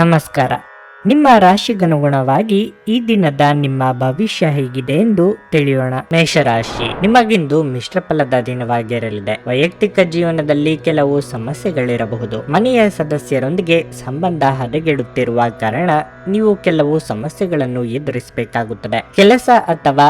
ನಮಸ್ಕಾರ. ನಿಮ್ಮ ರಾಶಿಗನುಗುಣವಾಗಿ ಈ ದಿನದ ನಿಮ್ಮ ಭವಿಷ್ಯ ಹೇಗಿದೆ ಎಂದು ತಿಳಿಯೋಣ. ಮೇಷರಾಶಿ, ನಿಮಗಿಂದು ಮಿಶ್ರ ಫಲದ ದಿನವಾಗಿರಲಿದೆ. ವೈಯಕ್ತಿಕ ಜೀವನದಲ್ಲಿ ಕೆಲವು ಸಮಸ್ಯೆಗಳಿರಬಹುದು. ಮನೆಯ ಸದಸ್ಯರೊಂದಿಗೆ ಸಂಬಂಧ ಹದಗೆಡುತ್ತಿರುವ ಕಾರಣ ನೀವು ಕೆಲವು ಸಮಸ್ಯೆಗಳನ್ನು ಎದುರಿಸಬೇಕಾಗುತ್ತದೆ. ಕೆಲಸ ಅಥವಾ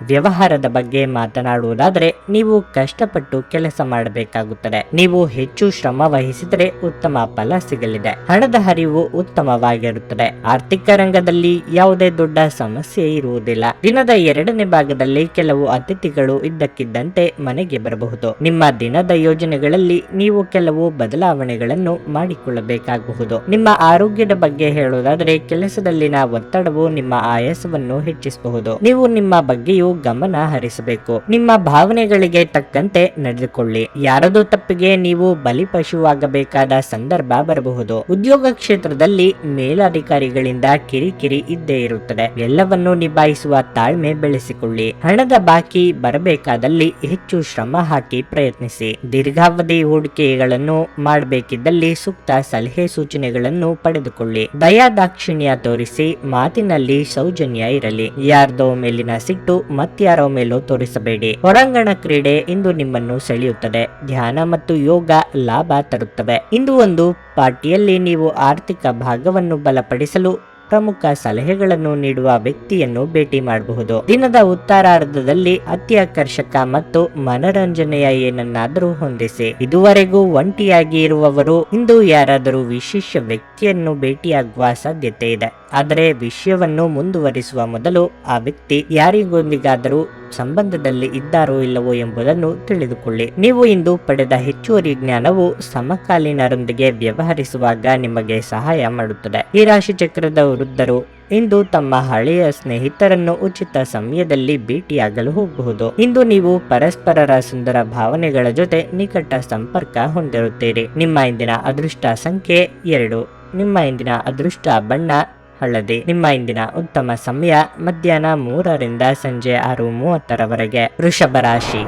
ವ್ಯವಹಾರದ ಬಗ್ಗೆ ಮಾತನಾಡುವುದಾದರೆ ನೀವು ಕಷ್ಟಪಟ್ಟು ಕೆಲಸ ಮಾಡಬೇಕಾಗುತ್ತದೆ. ನೀವು ಹೆಚ್ಚು ಶ್ರಮ ವಹಿಸಿದರೆ ಉತ್ತಮ ಫಲ ಸಿಗಲಿದೆ. ಹಣದ ಹರಿವು ಉತ್ತಮವಾಗಿರುತ್ತದೆ. ಆರ್ಥಿಕ ರಂಗದಲ್ಲಿ ಯಾವುದೇ ದೊಡ್ಡ ಸಮಸ್ಯೆ ಇರುವುದಿಲ್ಲ. ದಿನದ ಎರಡನೇ ಭಾಗದಲ್ಲಿ ಕೆಲವು ಅತಿಥಿಗಳು ಇದ್ದಕ್ಕಿದ್ದಂತೆ ಮನೆಗೆ ಬರಬಹುದು. ನಿಮ್ಮ ದಿನದ ಯೋಜನೆಗಳಲ್ಲಿ ನೀವು ಕೆಲವು ಬದಲಾವಣೆಗಳನ್ನು ಮಾಡಿಕೊಳ್ಳಬೇಕಾಗಬಹುದು. ನಿಮ್ಮ ಆರೋಗ್ಯದ ಬಗ್ಗೆ ಹೇಳುವುದಾದರೆ ಕೆಲಸದಲ್ಲಿನ ಒತ್ತಡವು ನಿಮ್ಮ ಆಯಾಸವನ್ನು ಹೆಚ್ಚಿಸಬಹುದು. ನೀವು ನಿಮ್ಮ ಬಗ್ಗೆಯೂ ಗಮನ ಹರಿಸಬೇಕು. ನಿಮ್ಮ ಭಾವನೆಗಳಿಗೆ ತಕ್ಕಂತೆ ನಡೆದುಕೊಳ್ಳಿ. ಯಾರದೋ ತಪ್ಪಿಗೆ ನೀವು ಬಲಿಪಶುವಾಗಬೇಕಾದ ಸಂದರ್ಭ ಬರಬಹುದು. ಉದ್ಯೋಗ ಕ್ಷೇತ್ರದಲ್ಲಿ ಮೇಲಧಿಕಾರಿಗಳಿಂದ ಕಿರಿಕಿರಿ ಇದ್ದೇ ಇರುತ್ತದೆ. ಎಲ್ಲವನ್ನೂ ನಿಭಾಯಿಸುವ ತಾಳ್ಮೆ ಬೆಳೆಸಿಕೊಳ್ಳಿ. ಹಣದ ಬಾಕಿ ಬರಬೇಕಾದಲ್ಲಿ ಹೆಚ್ಚು ಶ್ರಮ ಹಾಕಿ ಪ್ರಯತ್ನಿಸಿ. ದೀರ್ಘಾವಧಿ ಹೂಡಿಕೆಗಳನ್ನು ಮಾಡಬೇಕಿದ್ದಲ್ಲಿ ಸೂಕ್ತ ಸಲಹೆ ಸೂಚನೆಗಳನ್ನು ಪಡೆದುಕೊಳ್ಳಿ. ದಯಾದಾಕ್ಷಿಣ್ಯ ತೋರಿಸಿ. ಮಾತಿನಲ್ಲಿ ಸೌಜನ್ಯ ಇರಲಿ. ಯಾರ್ದೋ ಮೇಲಿನ ಸಿಟ್ಟು ಮತ್ಯಾರೋ ಮೇಲೂ ತೋರಿಸಬೇಡಿ. ಹೊರಾಂಗಣ ಕ್ರೀಡೆ ಇಂದು ನಿಮ್ಮನ್ನು ಸೆಳೆಯುತ್ತದೆ. ಧ್ಯಾನ ಮತ್ತು ಯೋಗ ಲಾಭ ತರುತ್ತವೆ. ಇಂದು ಒಂದು ಪಾರ್ಟಿಯಲ್ಲಿ ನೀವು ಆರ್ಥಿಕ ಭಾಗವನ್ನು ಬಲಪಡಿಸಲು ಪ್ರಮುಖ ಸಲಹೆಗಳನ್ನು ನೀಡುವ ವ್ಯಕ್ತಿಯನ್ನು ಭೇಟಿ ಮಾಡಬಹುದು. ದಿನದ ಉತ್ತರಾರ್ಧದಲ್ಲಿ ಅತ್ಯಾಕರ್ಷಕ ಮತ್ತು ಮನರಂಜನೆಯ ಏನನ್ನಾದರೂ ಹೊಂದಿಸಿ. ಇದುವರೆಗೂ ಒಂಟಿಯಾಗಿ ಇರುವವರು ಇಂದು ಯಾರಾದರೂ ವಿಶೇಷ ವ್ಯಕ್ತಿಯನ್ನು ಭೇಟಿಯಾಗುವ ಸಾಧ್ಯತೆ ಇದೆ. ಆದರೆ ವಿಷಯವನ್ನು ಮುಂದುವರಿಸುವ ಮೊದಲು ಆ ವ್ಯಕ್ತಿ ಯಾರಿಗೊಂದಿಗಾದರೂ ಸಂಬಂಧದಲ್ಲಿ ಇದ್ದಾರೋ ಇಲ್ಲವೋ ಎಂಬುದನ್ನು ತಿಳಿದುಕೊಳ್ಳಿ. ನೀವು ಇಂದು ಪಡೆದ ಹೆಚ್ಚುವರಿ ಜ್ಞಾನವು ಸಮಕಾಲೀನರೊಂದಿಗೆ ವ್ಯವಹರಿಸುವಾಗ ನಿಮಗೆ ಸಹಾಯ ಮಾಡುತ್ತದೆ. ಈ ರಾಶಿ ಚಕ್ರದ ವೃದ್ಧರು ಇಂದು ತಮ್ಮ ಹಳೆಯ ಸ್ನೇಹಿತರನ್ನು ಉಚಿತ ಸಮಯದಲ್ಲಿ ಭೇಟಿಯಾಗಲು ಹೋಗಬಹುದು. ಇಂದು ನೀವು ಪರಸ್ಪರರ ಸುಂದರ ಭಾವನೆಗಳ ಜೊತೆ ನಿಕಟ ಸಂಪರ್ಕ ಹೊಂದಿರುತ್ತೀರಿ. ನಿಮ್ಮ ಇಂದಿನ ಅದೃಷ್ಟ ಸಂಖ್ಯೆ 2. ನಿಮ್ಮ ಇಂದಿನ ಅದೃಷ್ಟ ಬಣ್ಣ ಹಳದಿ. ನಿಮ್ಮ ಇಂದಿನ ಉತ್ತಮ ಸಮಯ ಮಧ್ಯಾಹ್ನ 3 ರಿಂದ ಸಂಜೆ 6:30 ವೃಷಭ ರಾಶಿ,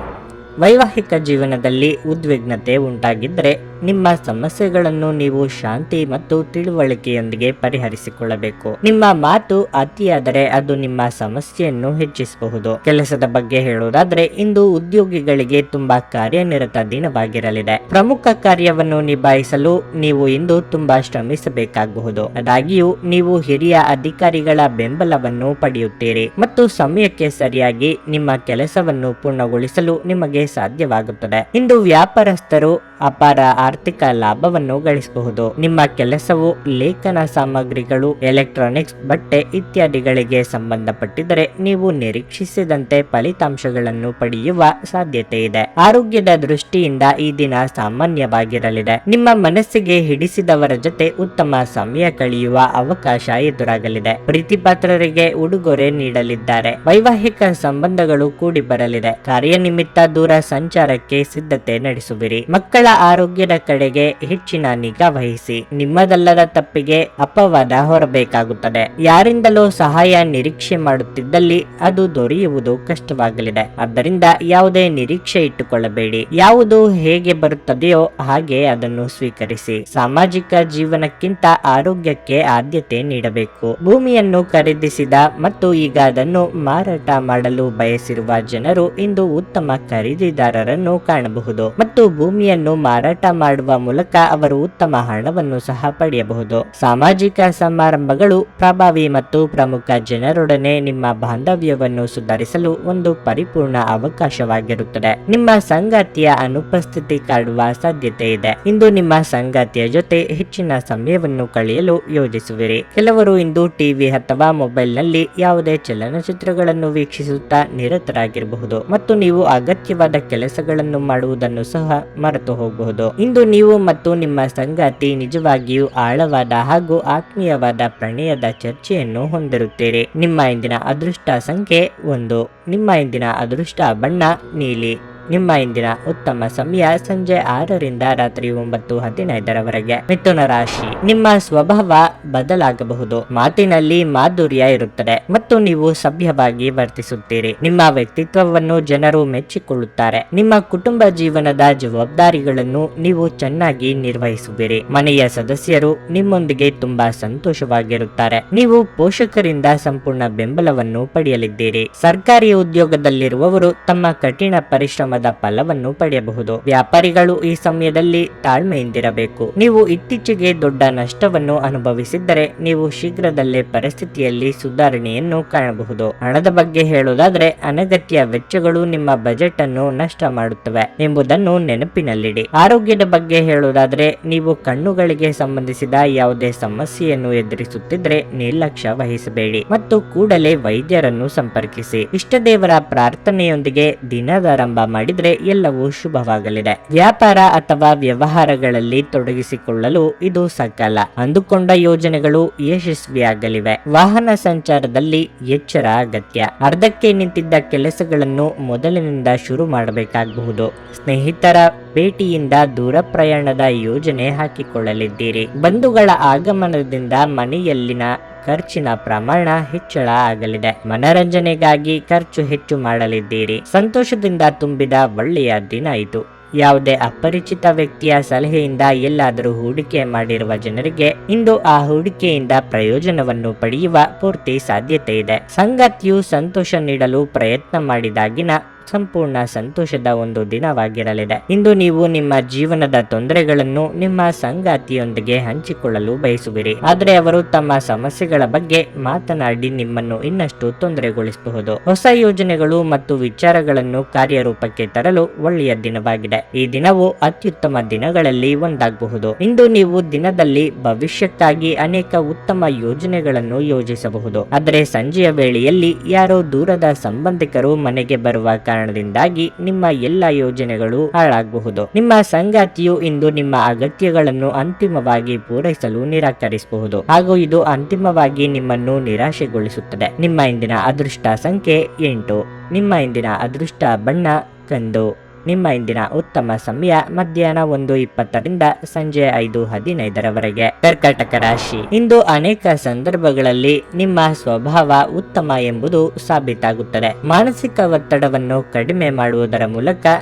ವೈವಾಹಿಕ ಜೀವನದಲ್ಲಿ ಉದ್ವಿಗ್ನತೆ ಉಂಟಾಗಿದ್ದರೆ ನಿಮ್ಮ ಸಮಸ್ಯೆಗಳನ್ನು ನೀವು ಶಾಂತಿ ಮತ್ತು ತಿಳುವಳಿಕೆಯೊಂದಿಗೆ ಪರಿಹರಿಸಿಕೊಳ್ಳಬೇಕು. ನಿಮ್ಮ ಮಾತು ಅತಿಯಾದರೆ ಅದು ನಿಮ್ಮ ಸಮಸ್ಯೆಯನ್ನು ಹೆಚ್ಚಿಸಬಹುದು. ಕೆಲಸದ ಬಗ್ಗೆ ಹೇಳುವುದಾದರೆ ಇಂದು ಉದ್ಯೋಗಿಗಳಿಗೆ ತುಂಬಾ ಕಾರ್ಯನಿರತ ದಿನವಾಗಿರಲಿದೆ. ಪ್ರಮುಖ ಕಾರ್ಯವನ್ನು ನಿಭಾಯಿಸಲು ನೀವು ಇಂದು ತುಂಬಾ ಶ್ರಮಿಸಬೇಕಾಗಬಹುದು. ಆದಾಗ್ಯೂ ನೀವು ಹಿರಿಯ ಅಧಿಕಾರಿಗಳ ಬೆಂಬಲವನ್ನು ಪಡೆಯುತ್ತೀರಿ ಮತ್ತು ಸಮಯಕ್ಕೆ ಸರಿಯಾಗಿ ನಿಮ್ಮ ಕೆಲಸವನ್ನು ಪೂರ್ಣಗೊಳಿಸಲು ನಿಮಗೆ ಸಾಧ್ಯವಾಗುತ್ತದೆ. ಇಂದು ವ್ಯಾಪಾರಸ್ಥರು ಅಪಾರ ಆರ್ಥಿಕ ಲಾಭವನ್ನು ಗಳಿಸಬಹುದು. ನಿಮ್ಮ ಕೆಲಸವು ಲೇಖನ ಸಾಮಗ್ರಿಗಳು, ಎಲೆಕ್ಟ್ರಾನಿಕ್ಸ್, ಬಟ್ಟೆ ಇತ್ಯಾದಿಗಳಿಗೆ ಸಂಬಂಧಪಟ್ಟಿದ್ದರೆ ನೀವು ನಿರೀಕ್ಷಿಸಿದಂತೆ ಫಲಿತಾಂಶಗಳನ್ನು ಪಡೆಯುವ ಸಾಧ್ಯತೆ ಇದೆ. ಆರೋಗ್ಯದ ದೃಷ್ಟಿಯಿಂದ ಈ ದಿನ ಸಾಮಾನ್ಯವಾಗಿರಲಿದೆ. ನಿಮ್ಮ ಮನಸ್ಸಿಗೆ ಹಿಡಿಸಿದವರ ಜೊತೆ ಉತ್ತಮ ಸಮಯ ಕಳೆಯುವ ಅವಕಾಶ ಎದುರಾಗಲಿದೆ. ಪ್ರೀತಿಪಾತ್ರರಿಗೆ ಉಡುಗೊರೆ ನೀಡಲಿದ್ದಾರೆ. ವೈವಾಹಿಕ ಸಂಬಂಧಗಳು ಕೂಡಿ ಬರಲಿದೆ. ಕಾರ್ಯನಿಮಿತ್ತ ದೂರ ಸಂಚಾರಕ್ಕೆ ಸಿದ್ಧತೆ ನಡೆಸುವಿರಿ. ಮಕ್ಕಳ ಆರೋಗ್ಯದ ಕಡೆಗೆ ಹೆಚ್ಚಿನ ನಿಗಾ ವಹಿಸಿ. ನಿಮ್ಮದಲ್ಲದ ತಪ್ಪಿಗೆ ಅಪವಾದ ಹೊರಬೇಕಾಗುತ್ತದೆ. ಯಾರಿಂದಲೂ ಸಹಾಯ ನಿರೀಕ್ಷೆ ಮಾಡುತ್ತಿದ್ದಲ್ಲಿ ಅದು ದೊರೆಯುವುದು ಕಷ್ಟವಾಗಲಿದೆ. ಆದ್ದರಿಂದ ಯಾವುದೇ ನಿರೀಕ್ಷೆ ಇಟ್ಟುಕೊಳ್ಳಬೇಡಿ. ಯಾವುದು ಹೇಗೆ ಬರುತ್ತದೆಯೋ ಹಾಗೆ ಅದನ್ನು ಸ್ವೀಕರಿಸಿ. ಸಾಮಾಜಿಕ ಜೀವನಕ್ಕಿಂತ ಆರೋಗ್ಯಕ್ಕೆ ಆದ್ಯತೆ ನೀಡಬೇಕು. ಭೂಮಿಯನ್ನು ಖರೀದಿಸಿದ ಮತ್ತು ಈಗ ಅದನ್ನು ಮಾರಾಟ ಮಾಡಲು ಬಯಸಿರುವ ಜನರು ಇಂದು ಉತ್ತಮ ಖರೀದಿದಾರರನ್ನು ಕಾಣಬಹುದು ಮತ್ತು ಭೂಮಿಯನ್ನು ಮಾರಾಟ ಮಾಡುವ ಮೂಲಕ ಅವರು ಉತ್ತಮ ಹಣವನ್ನು ಸಹ ಪಡೆಯಬಹುದು. ಸಾಮಾಜಿಕ ಸಮಾರಂಭಗಳು ಪ್ರಭಾವಿ ಮತ್ತು ಪ್ರಮುಖ ಜನರೊಡನೆ ನಿಮ್ಮ ಬಾಂಧವ್ಯವನ್ನು ಸುಧಾರಿಸಲು ಒಂದು ಪರಿಪೂರ್ಣ ಅವಕಾಶವಾಗಿರುತ್ತದೆ. ನಿಮ್ಮ ಸಂಗಾತಿಯ ಅನುಪಸ್ಥಿತಿ ಕಾಡುವ ಸಾಧ್ಯತೆ ಇದೆ. ಇಂದು ನಿಮ್ಮ ಸಂಗಾತಿಯ ಜೊತೆ ಹೆಚ್ಚಿನ ಸಮಯವನ್ನು ಕಳೆಯಲು ಯೋಜಿಸುವಿರಿ. ಕೆಲವರು ಇಂದು ಟಿವಿ ಅಥವಾ ಮೊಬೈಲ್ನಲ್ಲಿ ಯಾವುದೇ ಚಲನಚಿತ್ರಗಳನ್ನು ವೀಕ್ಷಿಸುತ್ತಾ ನಿರತರಾಗಿರಬಹುದು ಮತ್ತು ನೀವು ಅಗತ್ಯವಾದ ಕೆಲಸಗಳನ್ನು ಮಾಡುವುದನ್ನು ಸಹ ಮರೆತು ಹೋಗಬಹುದು. ಇಂದು ನೀವು ಮತ್ತು ನಿಮ್ಮ ಸಂಗಾತಿ ನಿಜವಾಗಿಯೂ ಆಳವಾದ ಹಾಗೂ ಆತ್ಮೀಯವಾದ ಪ್ರಣಯದ ಚರ್ಚೆಯನ್ನು ಹೊಂದಿರುತ್ತೀರಿ. ನಿಮ್ಮ ಇಂದಿನ ಅದೃಷ್ಟ ಸಂಖ್ಯೆ 1. ನಿಮ್ಮ ಇಂದಿನ ಅದೃಷ್ಟ ಬಣ್ಣ ನೀಲಿ. ನಿಮ್ಮ ಇಂದಿನ ಉತ್ತಮ ಸಮಯ ಸಂಜೆ 6ರಿಂದ ರಾತ್ರಿ 9:15ರವರೆಗೆ. ಮಿಥುನ ರಾಶಿ, ನಿಮ್ಮ ಸ್ವಭಾವ ಬದಲಾಗಬಹುದು. ಮಾತಿನಲ್ಲಿ ಮಾಧುರ್ಯ ಇರುತ್ತದೆ ಮತ್ತು ನೀವು ಸಭ್ಯವಾಗಿ ವರ್ತಿಸುತ್ತೀರಿ. ನಿಮ್ಮ ವ್ಯಕ್ತಿತ್ವವನ್ನು ಜನರು ಮೆಚ್ಚಿಕೊಳ್ಳುತ್ತಾರೆ. ನಿಮ್ಮ ಕುಟುಂಬ ಜೀವನದ ಜವಾಬ್ದಾರಿಗಳನ್ನು ನೀವು ಚೆನ್ನಾಗಿ ನಿರ್ವಹಿಸುವಿರಿ. ಮನೆಯ ಸದಸ್ಯರು ನಿಮ್ಮೊಂದಿಗೆ ತುಂಬಾ ಸಂತೋಷವಾಗಿರುತ್ತಾರೆ. ನೀವು ಪೋಷಕರಿಂದ ಸಂಪೂರ್ಣ ಬೆಂಬಲವನ್ನು ಪಡೆಯಲಿದ್ದೀರಿ. ಸರ್ಕಾರಿ ಉದ್ಯೋಗದಲ್ಲಿರುವವರು ತಮ್ಮ ಕಠಿಣ ಪರಿಶ್ರಮದ ಫಲವನ್ನು ಪಡೆಯಬಹುದು. ವ್ಯಾಪಾರಿಗಳು ಈ ಸಮಯದಲ್ಲಿ ತಾಳ್ಮೆಯಿಂದಿರಬೇಕು. ನೀವು ಇತ್ತೀಚೆಗೆ ದೊಡ್ಡ ನಷ್ಟವನ್ನು ಅನುಭವಿಸಿದ್ದರೆ ನೀವು ಶೀಘ್ರದಲ್ಲೇ ಪರಿಸ್ಥಿತಿಯಲ್ಲಿ ಸುಧಾರಣೆಯನ್ನು ಕಾಣಬಹುದು. ಹಣದ ಬಗ್ಗೆ ಹೇಳುವುದಾದ್ರೆ ಅನಗತ್ಯ ವೆಚ್ಚಗಳು ನಿಮ್ಮ ಬಜೆಟ್ ಅನ್ನು ನಷ್ಟ ಮಾಡುತ್ತವೆ ಎಂಬುದನ್ನು ನೆನಪಿನಲ್ಲಿಡಿ. ಆರೋಗ್ಯದ ಬಗ್ಗೆ ಹೇಳುವುದಾದ್ರೆ ನೀವು ಕಣ್ಣುಗಳಿಗೆ ಸಂಬಂಧಿಸಿದ ಯಾವುದೇ ಸಮಸ್ಯೆಯನ್ನು ಎದುರಿಸುತ್ತಿದ್ರೆ ನಿರ್ಲಕ್ಷ್ಯ ವಹಿಸಬೇಡಿ ಮತ್ತು ಕೂಡಲೇ ವೈದ್ಯರನ್ನು ಸಂಪರ್ಕಿಸಿ. ಇಷ್ಟದೇವರ ಪ್ರಾರ್ಥನೆಯೊಂದಿಗೆ ದಿನದಾರಂಭ ಮಾಡಿದ್ರೆ ಎಲ್ಲವೂ ಶುಭವಾಗಲಿದೆ. ವ್ಯಾಪಾರ ಅಥವಾ ವ್ಯವಹಾರಗಳಲ್ಲಿ ತೊಡಗಿಸಿಕೊಳ್ಳಲು ಇದು ಸಕಾಲ. ಅಂದುಕೊಂಡ ಯೋಜನೆಗಳು ಯಶಸ್ವಿಯಾಗಲಿವೆ. ವಾಹನ ಸಂಚಾರದಲ್ಲಿ ಎಚ್ಚರ ಅಗತ್ಯ. ಅರ್ಧಕ್ಕೆ ನಿಂತಿದ್ದ ಕೆಲಸಗಳನ್ನು ಮೊದಲಿನಿಂದ ಶುರು ಮಾಡಬೇಕಾಗಬಹುದು. ಸ್ನೇಹಿತರ ಭೇಟಿಯಿಂದ ದೂರ ಪ್ರಯಾಣದ ಯೋಜನೆ ಹಾಕಿಕೊಳ್ಳಲಿದ್ದೀರಿ. ಬಂಧುಗಳ ಆಗಮನದಿಂದ ಮನೆಯಲ್ಲಿನ ಖರ್ಚಿನ ಪ್ರಮಾಣ ಹೆಚ್ಚಳ ಆಗಲಿದೆ. ಮನರಂಜನೆಗಾಗಿ ಖರ್ಚು ಹೆಚ್ಚು ಮಾಡಲಿದ್ದೀರಿ. ಸಂತೋಷದಿಂದ ತುಂಬಿದ ಒಳ್ಳೆಯ ದಿನ ಇದು. ಯಾವುದೇ ಅಪರಿಚಿತ ವ್ಯಕ್ತಿಯ ಸಲಹೆಯಿಂದ ಎಲ್ಲಾದರೂ ಹೂಡಿಕೆ ಮಾಡಿರುವ ಜನರಿಗೆ ಇಂದು ಆ ಹೂಡಿಕೆಯಿಂದ ಪ್ರಯೋಜನವನ್ನು ಪಡೆಯುವ ಪೂರ್ತಿ ಸಾಧ್ಯತೆ ಇದೆ. ಸಂಗಾತಿಯು ಸಂತೋಷ ನೀಡಲು ಪ್ರಯತ್ನ ಮಾಡಿದಾಗಿನ ಸಂಪೂರ್ಣ ಸಂತೋಷದ ಒಂದು ದಿನವಾಗಿರಲಿದೆ. ಇಂದು ನೀವು ನಿಮ್ಮ ಜೀವನದ ತೊಂದರೆಗಳನ್ನು ನಿಮ್ಮ ಸಂಗಾತಿಯೊಂದಿಗೆ ಹಂಚಿಕೊಳ್ಳಲು ಬಯಸುವಿರಿ, ಆದರೆ ಅವರು ತಮ್ಮ ಸಮಸ್ಯೆಗಳ ಬಗ್ಗೆ ಮಾತನಾಡಿ ನಿಮ್ಮನ್ನು ಇನ್ನಷ್ಟು ತೊಂದರೆಗೊಳಿಸಬಹುದು. ಹೊಸ ಯೋಜನೆಗಳು ಮತ್ತು ವಿಚಾರಗಳನ್ನು ಕಾರ್ಯರೂಪಕ್ಕೆ ತರಲು ಒಳ್ಳೆಯ ದಿನವಾಗಿದೆ. ಈ ದಿನವು ಅತ್ಯುತ್ತಮ ದಿನಗಳಲ್ಲಿ ಒಂದಾಗಬಹುದು. ಇಂದು ನೀವು ದಿನದಲ್ಲಿ ಭವಿಷ್ಯಕ್ಕಾಗಿ ಅನೇಕ ಉತ್ತಮ ಯೋಜನೆಗಳನ್ನು ಯೋಜಿಸಬಹುದು, ಆದರೆ ಸಂಜೆಯ ವೇಳೆಯಲ್ಲಿ ಯಾರೋ ದೂರದ ಸಂಬಂಧಿಕರು ಮನೆಗೆ ಬರುವ ಕಾರಣದಿಂದಾಗಿ ನಿಮ್ಮ ಎಲ್ಲ ಯೋಜನೆಗಳು ಹಾಳಾಗಬಹುದು. ನಿಮ್ಮ ಸಂಗಾತಿಯು ಇಂದು ನಿಮ್ಮ ಅಗತ್ಯಗಳನ್ನು ಅಂತಿಮವಾಗಿ ಪೂರೈಸಲು ನಿರಾಕರಿಸಬಹುದು ಹಾಗೂ ಇದು ಅಂತಿಮವಾಗಿ ನಿಮ್ಮನ್ನು ನಿರಾಶೆಗೊಳಿಸುತ್ತದೆ. ನಿಮ್ಮ ಇಂದಿನ ಅದೃಷ್ಟ ಸಂಖ್ಯೆ 8. ನಿಮ್ಮ ಇಂದಿನ ಅದೃಷ್ಟ ಬಣ್ಣ ಕಂದು. ನಿಮ್ಮ ಇಂದಿನ ಉತ್ತಮ ಸಮಯ ಮಧ್ಯಾಹ್ನ 1:20ರಿಂದ ಸಂಜೆ 5:15ರವರೆಗೆ. ಕರ್ಕಾಟಕ ರಾಶಿ, ಇಂದು ಅನೇಕ ಸಂದರ್ಭಗಳಲ್ಲಿ ನಿಮ್ಮ ಸ್ವಭಾವ ಉತ್ತಮ ಎಂಬುದು ಸಾಬೀತಾಗುತ್ತದೆ. ಮಾನಸಿಕ ಒತ್ತಡವನ್ನು ಕಡಿಮೆ ಮಾಡುವುದರ ಮೂಲಕ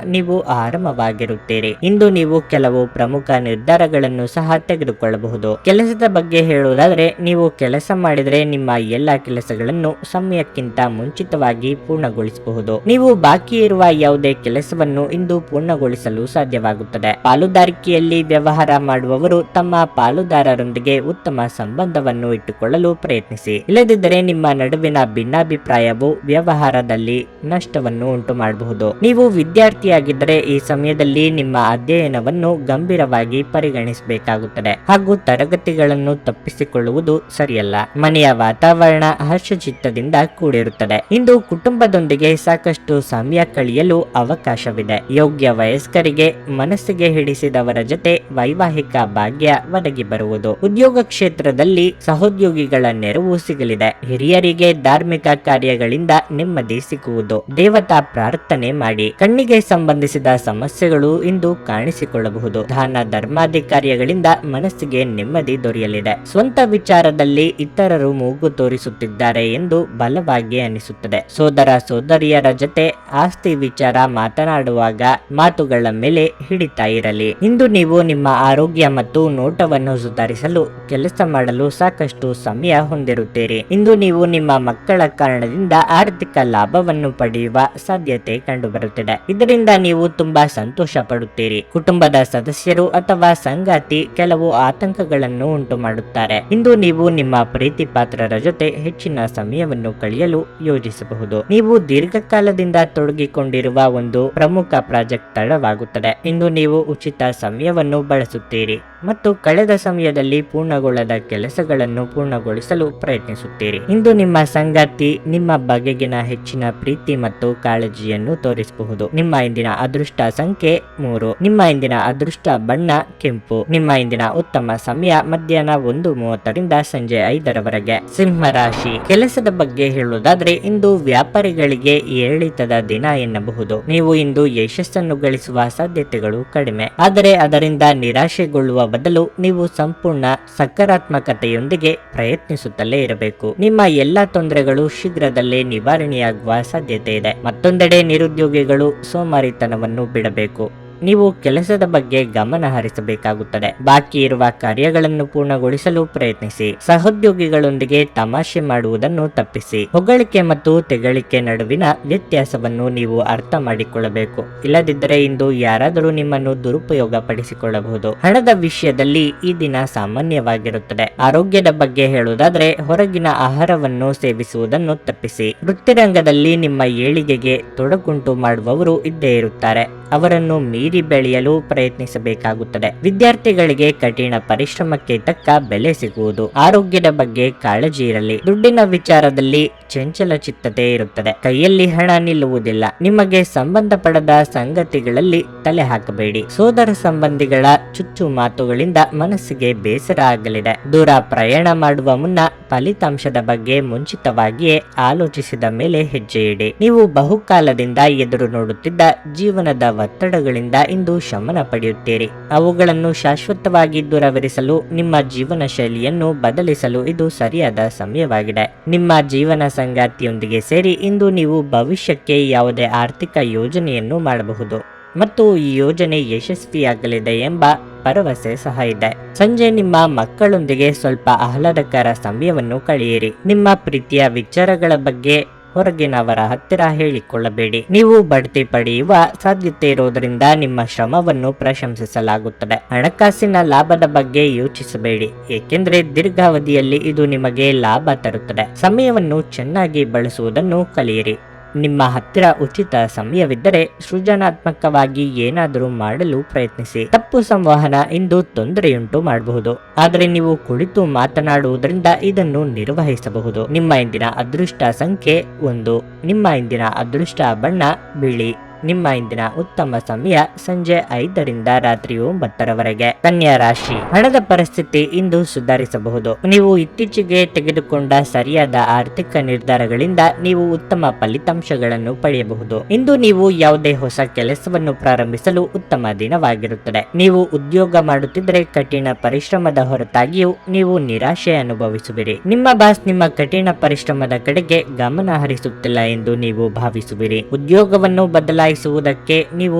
ನೀವು ಆರಾಮವಾಗಿರುತ್ತೀರಿ. ಇಂದು ನೀವು ಕೆಲವು ಪ್ರಮುಖ ನಿರ್ಧಾರಗಳನ್ನು ಸಹ ತೆಗೆದುಕೊಳ್ಳಬಹುದು. ಕೆಲಸದ ಬಗ್ಗೆ ಹೇಳುವುದಾದರೆ ನೀವು ಕೆಲಸ ಮಾಡಿದರೆ ನಿಮ್ಮ ಎಲ್ಲಾ ಕೆಲಸಗಳನ್ನು ಸಮಯಕ್ಕಿಂತ ಮುಂಚಿತವಾಗಿ ಪೂರ್ಣಗೊಳಿಸಬಹುದು. ನೀವು ಬಾಕಿ ಇರುವ ಯಾವುದೇ ಕೆಲಸವನ್ನು ಇಂದು ಪೂರ್ಣಗೊಳಿಸಲು ಸಾಧ್ಯವಾಗುತ್ತದೆ. ಪಾಲುದಾರಿಕೆಯಲ್ಲಿ ವ್ಯವಹಾರ ಮಾಡುವವರು ತಮ್ಮ ಪಾಲುದಾರರೊಂದಿಗೆ ಉತ್ತಮ ಸಂಬಂಧವನ್ನು ಇಟ್ಟುಕೊಳ್ಳಲು ಪ್ರಯತ್ನಿಸಿ. ಇಲ್ಲದಿದ್ದರೆ ನಿಮ್ಮ ನಡುವಿನ ಭಿನ್ನಾಭಿಪ್ರಾಯವು ವ್ಯವಹಾರದಲ್ಲಿ ನಷ್ಟವನ್ನು ಉಂಟು ಮಾಡಬಹುದು. ನೀವು ವಿದ್ಯಾರ್ಥಿಯಾಗಿದ್ದರೆ ಈ ಸಮಯದಲ್ಲಿ ನಿಮ್ಮ ಅಧ್ಯಯನವನ್ನು ಗಂಭೀರವಾಗಿ ಪರಿಗಣಿಸಬೇಕಾಗುತ್ತದೆ ಹಾಗೂ ತರಗತಿಗಳನ್ನು ತಪ್ಪಿಸಿಕೊಳ್ಳುವುದು ಸರಿಯಲ್ಲ. ಮನೆಯ ವಾತಾವರಣ ಹರ್ಷಚಿತ್ತದಿಂದ ಕೂಡಿರುತ್ತದೆ. ಇಂದು ಕುಟುಂಬದೊಂದಿಗೆ ಸಾಕಷ್ಟು ಸಮಯ ಕಳೆಯಲು ಅವಕಾಶವಿದೆ. ಯೋಗ್ಯ ವಯಸ್ಕರಿಗೆ ಮನಸ್ಸಿಗೆ ಹಿಡಿಸಿದವರ ಜೊತೆ ವೈವಾಹಿಕ ಭಾಗ್ಯ ಒದಗಿ ಬರುವುದು. ಉದ್ಯೋಗ ಕ್ಷೇತ್ರದಲ್ಲಿ ಸಹೋದ್ಯೋಗಿಗಳ ನೆರವು ಸಿಗಲಿದೆ. ಹಿರಿಯರಿಗೆ ಧಾರ್ಮಿಕ ಕಾರ್ಯಗಳಿಂದ ನೆಮ್ಮದಿ ಸಿಗುವುದು. ದೇವತಾ ಪ್ರಾರ್ಥನೆ ಮಾಡಿ. ಕಣ್ಣಿಗೆ ಸಂಬಂಧಿಸಿದ ಸಮಸ್ಯೆಗಳು ಇಂದು ಕಾಣಿಸಿಕೊಳ್ಳಬಹುದು. ದಾನ ಧರ್ಮಾದಿ ಕಾರ್ಯಗಳಿಂದ ಮನಸ್ಸಿಗೆ ನೆಮ್ಮದಿ ದೊರೆಯಲಿದೆ. ಸ್ವಂತ ವಿಚಾರದಲ್ಲಿ ಇತರರು ಮೂಗು ತೋರಿಸುತ್ತಿದ್ದಾರೆ ಎಂದು ಬಲವಾಗಿ ಅನಿಸುತ್ತದೆ. ಸೋದರ ಸೋದರಿಯರ ಜೊತೆ ಆಸ್ತಿ ವಿಚಾರ ಮಾತನಾಡುವಾಗ ಮಾತುಗಳ ಮೇಲೆ ಹಿಡಿತಾ ಇರಲಿ. ಇಂದು ನೀವು ನಿಮ್ಮ ಆರೋಗ್ಯ ಮತ್ತು ನೋಟವನ್ನು ಸುಧಾರಿಸಲು ಕೆಲಸ ಮಾಡಲು ಸಾಕಷ್ಟು ಸಮಯ ಹೊಂದಿರುತ್ತೀರಿ. ಇಂದು ನೀವು ನಿಮ್ಮ ಮಕ್ಕಳ ಕಾರಣದಿಂದ ಆರ್ಥಿಕ ಲಾಭವನ್ನು ಪಡೆಯುವ ಸಾಧ್ಯತೆ ಕಂಡುಬರುತ್ತಿದೆ. ಇದರಿಂದ ನೀವು ತುಂಬಾ ಸಂತೋಷ ಪಡುತ್ತೀರಿ. ಕುಟುಂಬದ ಸದಸ್ಯರು ಅಥವಾ ಸಂಗಾತಿ ಕೆಲವು ಆತಂಕಗಳನ್ನು ಉಂಟು ಮಾಡುತ್ತಾರೆ. ಇಂದು ನೀವು ನಿಮ್ಮ ಪ್ರೀತಿ ಪಾತ್ರರ ಜೊತೆ ಹೆಚ್ಚಿನ ಸಮಯವನ್ನು ಕಳೆಯಲು ಯೋಜಿಸಬಹುದು. ನೀವು ದೀರ್ಘಕಾಲದಿಂದ ತೊಡಗಿಕೊಂಡಿರುವ ಒಂದು ಪ್ರಮುಖ ಪ್ರಾಜೆಕ್ಟ್ ತಡವಾಗುತ್ತದೆ. ಇಂದು ನೀವು ಉಚಿತ ಸಮಯವನ್ನು ಬಳಸುತ್ತೀರಿ ಮತ್ತು ಕಳೆದ ಸಮಯದಲ್ಲಿ ಪೂರ್ಣಗೊಳ್ಳದ ಕೆಲಸಗಳನ್ನು ಪೂರ್ಣಗೊಳಿಸಲು ಪ್ರಯತ್ನಿಸುತ್ತೀರಿ. ಇಂದು ನಿಮ್ಮ ಸಂಗಾತಿ ನಿಮ್ಮ ಬಗೆಗಿನ ಹೆಚ್ಚಿನ ಪ್ರೀತಿ ಮತ್ತು ಕಾಳಜಿಯನ್ನು ತೋರಿಸಬಹುದು. ನಿಮ್ಮ ಇಂದಿನ ಅದೃಷ್ಟ ಸಂಖ್ಯೆ 3. ನಿಮ್ಮ ಇಂದಿನ ಅದೃಷ್ಟ ಬಣ್ಣ ಕೆಂಪು. ನಿಮ್ಮ ಇಂದಿನ ಉತ್ತಮ ಸಮಯ ಮಧ್ಯಾಹ್ನ 1:30ರಿಂದ ಸಂಜೆ 5ರವರೆಗೆ. ಸಿಂಹ ರಾಶಿ, ಕೆಲಸದ ಬಗ್ಗೆ ಹೇಳುವುದಾದ್ರೆ ಇಂದು ವ್ಯಾಪಾರಿಗಳಿಗೆ ಏರಿಳಿತದ ದಿನ ಎನ್ನಬಹುದು. ನೀವು ಇಂದು ಯಶಸ್ಸನ್ನು ಗಳಿಸುವ ಸಾಧ್ಯತೆಗಳು ಕಡಿಮೆ. ಆದರೆ ಅದರಿಂದ ನಿರಾಶೆಗೊಳ್ಳುವ ಬದಲು ನೀವು ಸಂಪೂರ್ಣ ಸಕಾರಾತ್ಮಕತೆಯೊಂದಿಗೆ ಪ್ರಯತ್ನಿಸುತ್ತಲೇ ಇರಬೇಕು. ನಿಮ್ಮ ಎಲ್ಲಾ ತೊಂದರೆಗಳು ಶೀಘ್ರದಲ್ಲೇ ನಿವಾರಣೆಯಾಗುವ ಸಾಧ್ಯತೆ ಇದೆ. ಮತ್ತೊಂದೆಡೆ ನಿರುದ್ಯೋಗಿಗಳು ಸೋಮಾರಿತನವನ್ನು ಬಿಡಬೇಕು. ನೀವು ಕೆಲಸದ ಬಗ್ಗೆ ಗಮನ ಹರಿಸಬೇಕಾಗುತ್ತದೆ. ಬಾಕಿ ಇರುವ ಕಾರ್ಯಗಳನ್ನು ಪೂರ್ಣಗೊಳಿಸಲು ಪ್ರಯತ್ನಿಸಿ. ಸಹೋದ್ಯೋಗಿಗಳೊಂದಿಗೆ ತಮಾಷೆ ಮಾಡುವುದನ್ನು ತಪ್ಪಿಸಿ. ಹೊಗಳಿಕೆ ಮತ್ತು ತೆಗಳಿಕೆ ನಡುವಿನ ವ್ಯತ್ಯಾಸವನ್ನು ನೀವು ಅರ್ಥ ಮಾಡಿಕೊಳ್ಳಬೇಕು. ಇಲ್ಲದಿದ್ದರೆ ಇಂದು ಯಾರಾದರೂ ನಿಮ್ಮನ್ನು ದುರುಪಯೋಗ ಪಡಿಸಿಕೊಳ್ಳಬಹುದು. ಹಣದ ವಿಷಯದಲ್ಲಿ ಈ ದಿನ ಸಾಮಾನ್ಯವಾಗಿರುತ್ತದೆ. ಆರೋಗ್ಯದ ಬಗ್ಗೆ ಹೇಳುವುದಾದರೆ ಹೊರಗಿನ ಆಹಾರವನ್ನು ಸೇವಿಸುವುದನ್ನು ತಪ್ಪಿಸಿ. ವೃತ್ತಿರಂಗದಲ್ಲಿ ನಿಮ್ಮ ಏಳಿಗೆಗೆ ತೊಡಕುಂಟು ಮಾಡುವವರು ಇದ್ದೇ ಇರುತ್ತಾರೆ. ಅವರನ್ನು ಮೀರಿ ಬೆಳೆಯಲು ಪ್ರಯತ್ನಿಸಬೇಕಾಗುತ್ತದೆ. ವಿದ್ಯಾರ್ಥಿಗಳಿಗೆ ಕಠಿಣ ಪರಿಶ್ರಮಕ್ಕೆ ತಕ್ಕ ಬೆಲೆ ಸಿಗುವುದು. ಆರೋಗ್ಯದ ಬಗ್ಗೆ ಕಾಳಜಿ ಇರಲಿ. ದುಡ್ಡಿನ ವಿಚಾರದಲ್ಲಿ ಚಂಚಲ ಚಿತ್ತತೆ ಇರುತ್ತದೆ. ಕೈಯಲ್ಲಿ ಹಣ ನಿಲ್ಲುವುದಿಲ್ಲ. ನಿಮಗೆ ಸಂಬಂಧಪಡದ ಸಂಗತಿಗಳಲ್ಲಿ ತಲೆ ಹಾಕಬೇಡಿ. ಸೋದರ ಸಂಬಂಧಿಗಳ ಚುಚ್ಚು ಮಾತುಗಳಿಂದ ಮನಸ್ಸಿಗೆ ಬೇಸರ ಆಗಲಿದೆ. ದೂರ ಪ್ರಯಾಣ ಮಾಡುವ ಮುನ್ನ ಫಲಿತಾಂಶದ ಬಗ್ಗೆ ಮುಂಚಿತವಾಗಿಯೇ ಆಲೋಚಿಸಿದ ಮೇಲೆ ಹೆಜ್ಜೆ ಇಡಿ. ನೀವು ಬಹುಕಾಲದಿಂದ ಎದುರು ನೋಡುತ್ತಿದ್ದ ಜೀವನದ ಒತ್ತಡಗಳಿಂದ ಇಂದು ಶಮನ ಪಡೆಯುತ್ತೀರಿ. ಅವುಗಳನ್ನು ಶಾಶ್ವತವಾಗಿ ದೂರವಿರಿಸಲು ನಿಮ್ಮ ಜೀವನ ಶೈಲಿಯನ್ನು ಬದಲಿಸಲು ಇದು ಸರಿಯಾದ ಸಮಯವಾಗಿದೆ. ನಿಮ್ಮ ಜೀವನ ಸಂಗಾತಿಯೊಂದಿಗೆ ಸೇರಿ ಇಂದು ನೀವು ಭವಿಷ್ಯಕ್ಕೆ ಯಾವುದೇ ಆರ್ಥಿಕ ಯೋಜನೆಯನ್ನು ಮಾಡಬಹುದು ಮತ್ತು ಈ ಯೋಜನೆ ಯಶಸ್ವಿಯಾಗಲಿದೆ ಎಂಬ ಭರವಸೆ ಸಹ ಇದೆ. ಸಂಜೆ ನಿಮ್ಮ ಮಕ್ಕಳೊಂದಿಗೆ ಸ್ವಲ್ಪ ಆಹ್ಲಾದಕರ ಸಮಯವನ್ನು ಕಳೆಯಿರಿ. ನಿಮ್ಮ ಪ್ರೀತಿಯ ವಿಚಾರಗಳ ಬಗ್ಗೆ ಹೊರಗಿನವರ ಹತ್ತಿರ ಹೇಳಿಕೊಳ್ಳಬೇಡಿ. ನೀವು ಬಡ್ತಿ ಪಡೆಯುವ ಸಾಧ್ಯತೆ ಇರೋದರಿಂದ ನಿಮ್ಮ ಶ್ರಮವನ್ನು ಪ್ರಶಂಸಿಸಲಾಗುತ್ತದೆ. ಹಣಕಾಸಿನ ಲಾಭದ ಬಗ್ಗೆ ಯೋಚಿಸಬೇಡಿ, ಏಕೆಂದರೆ ದೀರ್ಘಾವಧಿಯಲ್ಲಿ ಇದು ನಿಮಗೆ ಲಾಭ ತರುತ್ತದೆ. ಸಮಯವನ್ನು ಚೆನ್ನಾಗಿ ಬಳಸುವುದನ್ನು ಕಲಿಯಿರಿ. ನಿಮ್ಮ ಹತ್ತಿರ ಉಚಿತ ಸಮಯವಿದ್ದರೆ ಸೃಜನಾತ್ಮಕವಾಗಿ ಏನಾದರೂ ಮಾಡಲು ಪ್ರಯತ್ನಿಸಿ. ತಪ್ಪು ಸಂವಹನ ಇಂದು ತೊಂದರೆಯುಂಟು ಮಾಡಬಹುದು, ಆದರೆ ನೀವು ಕುಳಿತು ಮಾತನಾಡುವುದರಿಂದ ಇದನ್ನು ನಿರ್ವಹಿಸಬಹುದು. ನಿಮ್ಮ ಇಂದಿನ ಅದೃಷ್ಟ ಸಂಖ್ಯೆ 1. ನಿಮ್ಮ ಇಂದಿನ ಅದೃಷ್ಟ ಬಣ್ಣ ಬಿಳಿ. ನಿಮ್ಮ ಇಂದಿನ ಉತ್ತಮ ಸಮಯ ಸಂಜೆ 5ರಿಂದ ರಾತ್ರಿ 9ರವರೆಗೆ. ಕನ್ಯಾ ರಾಶಿ. ಹಣದ ಪರಿಸ್ಥಿತಿ ಇಂದು ಸುಧಾರಿಸಬಹುದು. ನೀವು ಇತ್ತೀಚೆಗೆ ತೆಗೆದುಕೊಂಡ ಸರಿಯಾದ ಆರ್ಥಿಕ ನಿರ್ಧಾರಗಳಿಂದ ನೀವು ಉತ್ತಮ ಫಲಿತಾಂಶಗಳನ್ನು ಪಡೆಯಬಹುದು. ಇಂದು ನೀವು ಯಾವುದೇ ಹೊಸ ಕೆಲಸವನ್ನು ಪ್ರಾರಂಭಿಸಲು ಉತ್ತಮ ದಿನವಾಗಿರುತ್ತದೆ. ನೀವು ಉದ್ಯೋಗ ಮಾಡುತ್ತಿದ್ದರೆ ಕಠಿಣ ಪರಿಶ್ರಮದ ಹೊರತಾಗಿಯೂ ನೀವು ನಿರಾಶೆ ಅನುಭವಿಸುವಿರಿ. ನಿಮ್ಮ ಬಾಸ್ ನಿಮ್ಮ ಕಠಿಣ ಪರಿಶ್ರಮದ ಕಡೆಗೆ ಗಮನ ಹರಿಸುತ್ತಿಲ್ಲ ಎಂದು ನೀವು ಭಾವಿಸುವಿರಿ. ಉದ್ಯೋಗವನ್ನು ಬದಲಾಯಿಸುವುದಕ್ಕೆ ನೀವು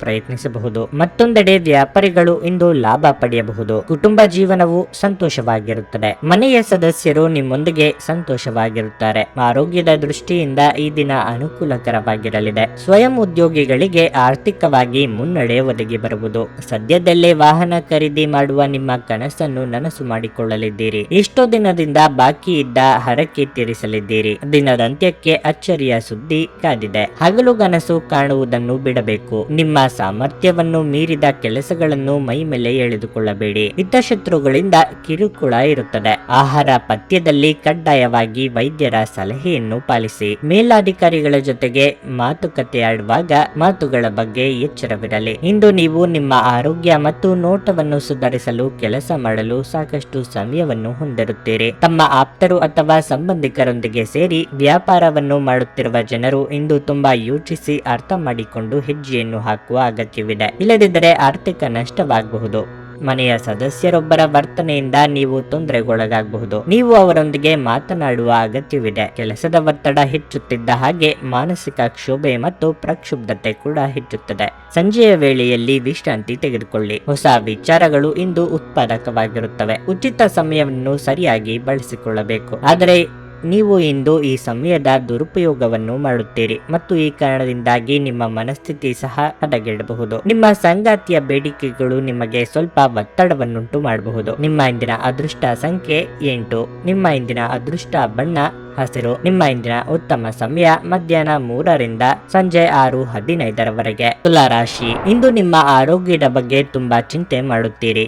ಪ್ರಯತ್ನಿಸಬಹುದು. ಮತ್ತೊಂದೆಡೆ ವ್ಯಾಪಾರಿಗಳು ಇಂದು ಲಾಭ ಪಡೆಯಬಹುದು. ಕುಟುಂಬ ಜೀವನವು ಸಂತೋಷವಾಗಿರುತ್ತದೆ. ಮನೆಯ ಸದಸ್ಯರು ನಿಮ್ಮೊಂದಿಗೆ ಸಂತೋಷವಾಗಿರುತ್ತಾರೆ. ಆರೋಗ್ಯದ ದೃಷ್ಟಿಯಿಂದ ಈ ದಿನ ಅನುಕೂಲಕರವಾಗಿರಲಿದೆ. ಸ್ವಯಂ ಉದ್ಯೋಗಿಗಳಿಗೆ ಆರ್ಥಿಕವಾಗಿ ಮುನ್ನಡೆ ಒದಗಿ ಬರುವುದು. ಸದ್ಯದಲ್ಲೇ ವಾಹನ ಖರೀದಿ ಮಾಡುವ ನಿಮ್ಮ ಕನಸನ್ನು ನನಸು ಮಾಡಿಕೊಳ್ಳಲಿದ್ದೀರಿ. ಇಷ್ಟೋ ದಿನದಿಂದ ಬಾಕಿ ಇದ್ದ ಹರಕೆ ತೀರಿಸಲಿದ್ದೀರಿ. ದಿನದಂತ್ಯಕ್ಕೆ ಅಚ್ಚರಿಯ ಸುದ್ದಿ ಕಾದಿದೆ. ಹಗಲು ಕನಸು ಕಾಣುವುದನ್ನು ಬಿಡಬೇಕು. ನಿಮ್ಮ ಸಾಮರ್ಥ್ಯವನ್ನು ಮೀರಿದ ಕೆಲಸಗಳನ್ನು ಮೈ ಮೇಲೆ ಎಳೆದುಕೊಳ್ಳಬೇಡಿ. ಹಿತಶತ್ರುಗಳಿಂದ ಕಿರುಕುಳ ಇರುತ್ತದೆ. ಆಹಾರ ಪಥ್ಯದಲ್ಲಿ ಕಡ್ಡಾಯವಾಗಿ ವೈದ್ಯರ ಸಲಹೆಯನ್ನು ಪಾಲಿಸಿ. ಮೇಲಾಧಿಕಾರಿಗಳ ಜೊತೆಗೆ ಮಾತುಕತೆ ಆಡುವಾಗ ಮಾತುಗಳ ಬಗ್ಗೆ ಎಚ್ಚರವಿರಲಿ. ಇಂದು ನೀವು ನಿಮ್ಮ ಆರೋಗ್ಯ ಮತ್ತು ನೋಟವನ್ನು ಸುಧಾರಿಸಲು ಕೆಲಸ ಮಾಡಲು ಸಾಕಷ್ಟು ಸಮಯವನ್ನು ಹೊಂದಿರುತ್ತೀರಿ. ತಮ್ಮ ಆಪ್ತರು ಅಥವಾ ಸಂಬಂಧಿಕರೊಂದಿಗೆ ಸೇರಿ ವ್ಯಾಪಾರವನ್ನು ಮಾಡುತ್ತಿರುವ ಜನರು ಇಂದು ತುಂಬಾ ಯೋಚಿಸಿ ಅರ್ಥ ಮಾಡಿಕೊಂಡು ಹೆಜ್ಜೆಯನ್ನು ಹಾಕುವ ಅಗತ್ಯವಿದೆ. ಇಲ್ಲದಿದ್ದರೆ ಆರ್ಥಿಕ ನಷ್ಟವಾಗಬಹುದು. ಮನೆಯ ಸದಸ್ಯರೊಬ್ಬರ ವರ್ತನೆಯಿಂದ ನೀವು ತೊಂದರೆಗೊಳಗಾಗಬಹುದು. ನೀವು ಅವರೊಂದಿಗೆ ಮಾತನಾಡುವ ಅಗತ್ಯವಿದೆ. ಕೆಲಸದ ಒತ್ತಡ ಹೆಚ್ಚುತ್ತಿದ್ದ ಹಾಗೆ ಮಾನಸಿಕ ಕ್ಷೋಭೆ ಮತ್ತು ಪ್ರಕ್ಷುಬ್ಧತೆ ಕೂಡ ಹೆಚ್ಚುತ್ತದೆ. ಸಂಜೆಯ ವೇಳೆಯಲ್ಲಿ ವಿಶ್ರಾಂತಿ ತೆಗೆದುಕೊಳ್ಳಿ. ಹೊಸ ವಿಚಾರಗಳು ಇಂದು ಉತ್ಪಾದಕವಾಗಿರುತ್ತವೆ. ಉಚಿತ ಸಮಯವನ್ನು ಸರಿಯಾಗಿ ಬಳಸಿಕೊಳ್ಳಬೇಕು. ಆದರೆ ನೀವು ಇಂದು ಈ ಸಮಯದ ದುರುಪಯೋಗವನ್ನು ಮಾಡುತ್ತೀರಿ ಮತ್ತು ಈ ಕಾರಣದಿಂದಾಗಿ ನಿಮ್ಮ ಮನಸ್ಥಿತಿ ಸಹ ಹದಗೆಡಬಹುದು. ನಿಮ್ಮ ಸಂಗಾತಿಯ ಬೇಡಿಕೆಗಳು ನಿಮಗೆ ಸ್ವಲ್ಪ ಒತ್ತಡವನ್ನುಂಟು ಮಾಡಬಹುದು. ನಿಮ್ಮ ಇಂದಿನ ಅದೃಷ್ಟ ಸಂಖ್ಯೆ 8. ನಿಮ್ಮ ಇಂದಿನ ಅದೃಷ್ಟ ಬಣ್ಣ ಹಸಿರು. ನಿಮ್ಮ ಇಂದಿನ ಉತ್ತಮ ಸಮಯ ಮಧ್ಯಾಹ್ನ 3ರಿಂದ ಸಂಜೆ 6:15ರವರೆಗೆ. ತುಲಾ ರಾಶಿ. ಇಂದು ನಿಮ್ಮ ಆರೋಗ್ಯದ ಬಗ್ಗೆ ತುಂಬಾ ಚಿಂತೆ ಮಾಡುತ್ತೀರಿ.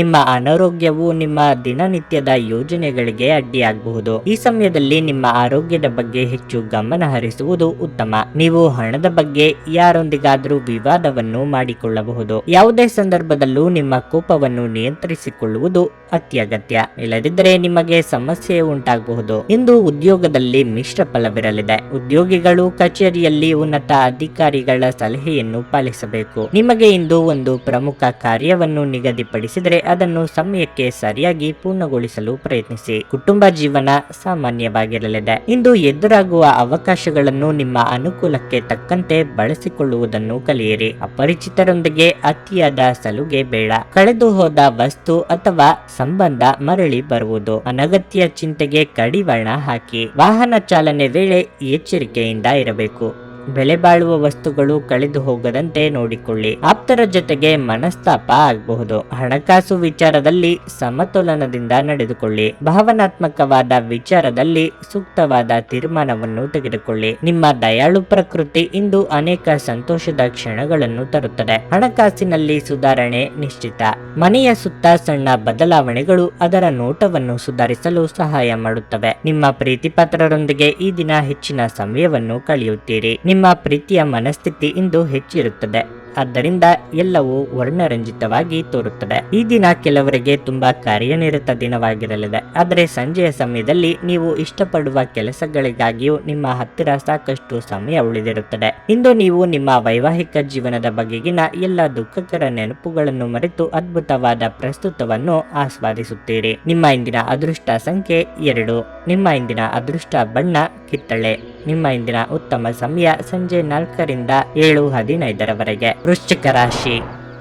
ನಿಮ್ಮ ಅನಾರೋಗ್ಯವು ನಿಮ್ಮ ದಿನನಿತ್ಯದ ಯೋಜನೆಗಳಿಗೆ ಅಡ್ಡಿಯಾಗಬಹುದು. ಈ ಸಮಯದಲ್ಲಿ ನಿಮ್ಮ ಆರೋಗ್ಯದ ಬಗ್ಗೆ ಹೆಚ್ಚು ಗಮನ ಹರಿಸುವುದು ಉತ್ತಮ. ನೀವು ಹಣದ ಬಗ್ಗೆ ಯಾರೊಂದಿಗಾದರೂ ವಿವಾದವನ್ನು ಮಾಡಿಕೊಳ್ಳಬಹುದು. ಯಾವುದೇ ಸಂದರ್ಭದಲ್ಲೂ ನಿಮ್ಮ ಕೋಪವನ್ನು ನಿಯಂತ್ರಿಸಿಕೊಳ್ಳುವುದು ಅತ್ಯಗತ್ಯ. ಇಲ್ಲದಿದ್ದರೆ ನಿಮಗೆ ಸಮಸ್ಯೆ ಉಂಟಾಗಬಹುದು. ಇಂದು ಉದ್ಯೋಗದಲ್ಲಿ ಮಿಶ್ರ ಫಲವಿರಲಿದೆ. ಉದ್ಯೋಗಿಗಳು ಕಚೇರಿಯಲ್ಲಿ ಉನ್ನತ ಅಧಿಕಾರಿಗಳ ಸಲಹೆಯನ್ನು ಪಾಲಿಸಬೇಕು. ನಿಮಗೆ ಇಂದು ಒಂದು ಪ್ರಮುಖ ಕಾರ್ಯವನ್ನು ನಿಗದಿಪಡಿಸಿದರೆ ಅದನ್ನು ಸಮಯಕ್ಕೆ ಸರಿಯಾಗಿ ಪೂರ್ಣಗೊಳಿಸಲು ಪ್ರಯತ್ನಿಸಿ. ಕುಟುಂಬ ಜೀವನ ಸಾಮಾನ್ಯವಾಗಿರಲಿದೆ. ಇಂದು ಎದುರಾಗುವ ಅವಕಾಶಗಳನ್ನು ನಿಮ್ಮ ಅನುಕೂಲಕ್ಕೆ ತಕ್ಕಂತೆ ಬಳಸಿಕೊಳ್ಳುವುದನ್ನು ಕಲಿಯಿರಿ. ಅಪರಿಚಿತರೊಂದಿಗೆ ಅತಿಯಾದ ಸಲುಗೆ ಬೇಡ. ಕಳೆದು ಹೋದ ವಸ್ತು ಅಥವಾ ಸಂಬಂಧ ಮರಳಿ ಬರುವುದು. ಅನಗತ್ಯ ಚಿಂತೆಗೆ ಕಡಿವಾಣ ಹಾಕಿ. ವಾಹನ ಚಾಲನೆ ವೇಳೆ ಎಚ್ಚರಿಕೆಯಿಂದ ಇರಬೇಕು. ಬೆಲೆ ಬಾಳುವ ವಸ್ತುಗಳು ಕಳೆದು ಹೋಗದಂತೆ ನೋಡಿಕೊಳ್ಳಿ. ಆಪ್ತರ ಜೊತೆಗೆ ಮನಸ್ತಾಪ ಆಗಬಹುದು. ಹಣಕಾಸು ವಿಚಾರದಲ್ಲಿ ಸಮತೋಲನದಿಂದ ನಡೆದುಕೊಳ್ಳಿ. ಭಾವನಾತ್ಮಕವಾದ ವಿಚಾರದಲ್ಲಿ ಸೂಕ್ತವಾದ ತೀರ್ಮಾನವನ್ನು ತೆಗೆದುಕೊಳ್ಳಿ. ನಿಮ್ಮ ದಯಾಳು ಪ್ರಕೃತಿ ಇಂದು ಅನೇಕ ಸಂತೋಷದ ಕ್ಷಣಗಳನ್ನು ತರುತ್ತದೆ. ಹಣಕಾಸಿನಲ್ಲಿ ಸುಧಾರಣೆ ನಿಶ್ಚಿತ. ಮನೆಯ ಸುತ್ತ ಸಣ್ಣ ಬದಲಾವಣೆಗಳು ಅದರ ನೋಟವನ್ನು ಸುಧಾರಿಸಲು ಸಹಾಯ ಮಾಡುತ್ತವೆ. ನಿಮ್ಮ ಪ್ರೀತಿಪಾತ್ರರೊಂದಿಗೆ ಈ ದಿನ ಹೆಚ್ಚಿನ ಸಮಯವನ್ನು ಕಳೆಯುತ್ತೀರಿ. ನಿಮ್ಮ ಪ್ರೀತಿಯ ಮನಸ್ಥಿತಿ ಇಂದು ಹೆಚ್ಚಿರುತ್ತದೆ. ಆದ್ದರಿಂದ ಎಲ್ಲವೂ ವರ್ಣರಂಜಿತವಾಗಿ ತೋರುತ್ತದೆ. ಈ ದಿನ ಕೆಲವರಿಗೆ ತುಂಬಾ ಕಾರ್ಯನಿರತ ದಿನವಾಗಿರಲಿದೆ. ಆದರೆ ಸಂಜೆಯ ಸಮಯದಲ್ಲಿ ನೀವು ಇಷ್ಟಪಡುವ ಕೆಲಸಗಳಿಗಾಗಿಯೂ ನಿಮ್ಮ ಹತ್ತಿರ ಸಾಕಷ್ಟು ಸಮಯ ಉಳಿದಿರುತ್ತದೆ. ಇಂದು ನೀವು ನಿಮ್ಮ ವೈವಾಹಿಕ ಜೀವನದ ಬಗೆಗಿನ ಎಲ್ಲ ದುಃಖಕರ ನೆನಪುಗಳನ್ನು ಮರೆತು ಅದ್ಭುತವಾದ ಪ್ರಸ್ತುತವನ್ನು ಆಸ್ವಾದಿಸುತ್ತೀರಿ. ನಿಮ್ಮ ಇಂದಿನ ಅದೃಷ್ಟ ಸಂಖ್ಯೆ 2. ನಿಮ್ಮ ಇಂದಿನ ಅದೃಷ್ಟ ಬಣ್ಣ ಕಿತ್ತಳೆ. ನಿಮ್ಮ ಇಂದಿನ ಉತ್ತಮ ಸಮಯ ಸಂಜೆ 4 ರಿಂದ 7:15 ವೃಶ್ಚಿಕ ರಾಶಿ.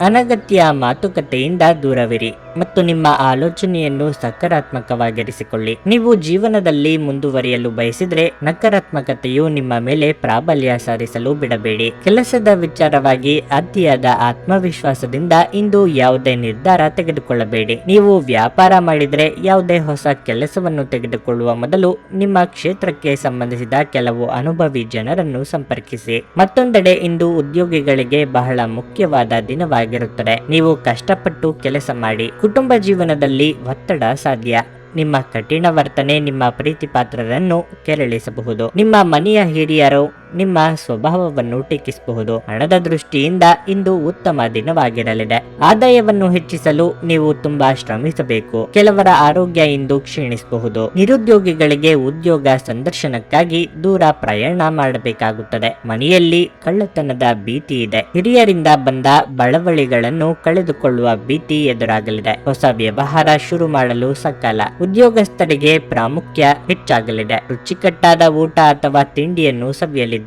ಅನಗತ್ಯ ಮಾತುಕತೆಯಿಂದ ದೂರವಿರಿ ಮತ್ತು ನಿಮ್ಮ ಆಲೋಚನೆಯನ್ನು ಸಕಾರಾತ್ಮಕವಾಗಿರಿಸಿಕೊಳ್ಳಿ. ನೀವು ಜೀವನದಲ್ಲಿ ಮುಂದುವರಿಯಲು ಬಯಸಿದರೆ ನಕಾರಾತ್ಮಕತೆಯು ನಿಮ್ಮ ಮೇಲೆ ಪ್ರಾಬಲ್ಯ ಸಾಧಿಸಲು ಬಿಡಬೇಡಿ. ಕೆಲಸದ ವಿಚಾರವಾಗಿ ಅತಿಯಾದ ಆತ್ಮವಿಶ್ವಾಸದಿಂದ ಇಂದು ಯಾವುದೇ ನಿರ್ಧಾರ ತೆಗೆದುಕೊಳ್ಳಬೇಡಿ. ನೀವು ವ್ಯಾಪಾರ ಮಾಡಿದರೆ ಯಾವುದೇ ಹೊಸ ಕೆಲಸವನ್ನು ತೆಗೆದುಕೊಳ್ಳುವ ಮೊದಲು ನಿಮ್ಮ ಕ್ಷೇತ್ರಕ್ಕೆ ಸಂಬಂಧಿಸಿದ ಕೆಲವು ಅನುಭವಿ ಜನರನ್ನು ಸಂಪರ್ಕಿಸಿ. ಮತ್ತೊಂದೆಡೆ ಇಂದು ಉದ್ಯೋಗಿಗಳಿಗೆ ಬಹಳ ಮುಖ್ಯವಾದ ದಿನವಾಗಿರುತ್ತದೆ. ನೀವು ಕಷ್ಟಪಟ್ಟು ಕೆಲಸ ಮಾಡಿ. ಕುಟುಂಬ ಜೀವನದಲ್ಲಿ ಒತ್ತಡ ಸಾಧ್ಯ. ನಿಮ್ಮ ಕಠಿಣ ವರ್ತನೆ ನಿಮ್ಮ ಪ್ರೀತಿಪಾತ್ರರನ್ನು ಕೆರಳಿಸಬಹುದು. ನಿಮ್ಮ ಮನೆಯ ಹಿರಿಯರು ನಿಮ್ಮ ಸ್ವಭಾವವನ್ನು ಟೀಕಿಸಬಹುದು. ಹಣದ ದೃಷ್ಟಿಯಿಂದ ಇಂದು ಉತ್ತಮ ದಿನವಾಗಿರಲಿದೆ. ಆದಾಯವನ್ನು ಹೆಚ್ಚಿಸಲು ನೀವು ತುಂಬಾ ಶ್ರಮಿಸಬೇಕು. ಕೆಲವರ ಆರೋಗ್ಯ ಇಂದು ಕ್ಷೀಣಿಸಬಹುದು. ನಿರುದ್ಯೋಗಿಗಳಿಗೆ ಉದ್ಯೋಗ ಸಂದರ್ಶನಕ್ಕಾಗಿ ದೂರ ಪ್ರಯಾಣ ಮಾಡಬೇಕಾಗುತ್ತದೆ. ಮನೆಯಲ್ಲಿ ಕಳ್ಳತನದ ಭೀತಿ ಇದೆ. ಹಿರಿಯರಿಂದ ಬಂದ ಬಳವಳಿಗಳನ್ನು ಕಳೆದುಕೊಳ್ಳುವ ಭೀತಿ ಎದುರಾಗಲಿದೆ. ಹೊಸ ವ್ಯವಹಾರ ಶುರು ಮಾಡಲು ಸಕಾಲ. ಉದ್ಯೋಗಸ್ಥರಿಗೆ ಪ್ರಾಮುಖ್ಯ ಹೆಚ್ಚಾಗಲಿದೆ. ರುಚಿಕಟ್ಟಾದ ಊಟ ಅಥವಾ ತಿಂಡಿಯನ್ನು ಸವಿಯಲಿದ್ದೀರಿ.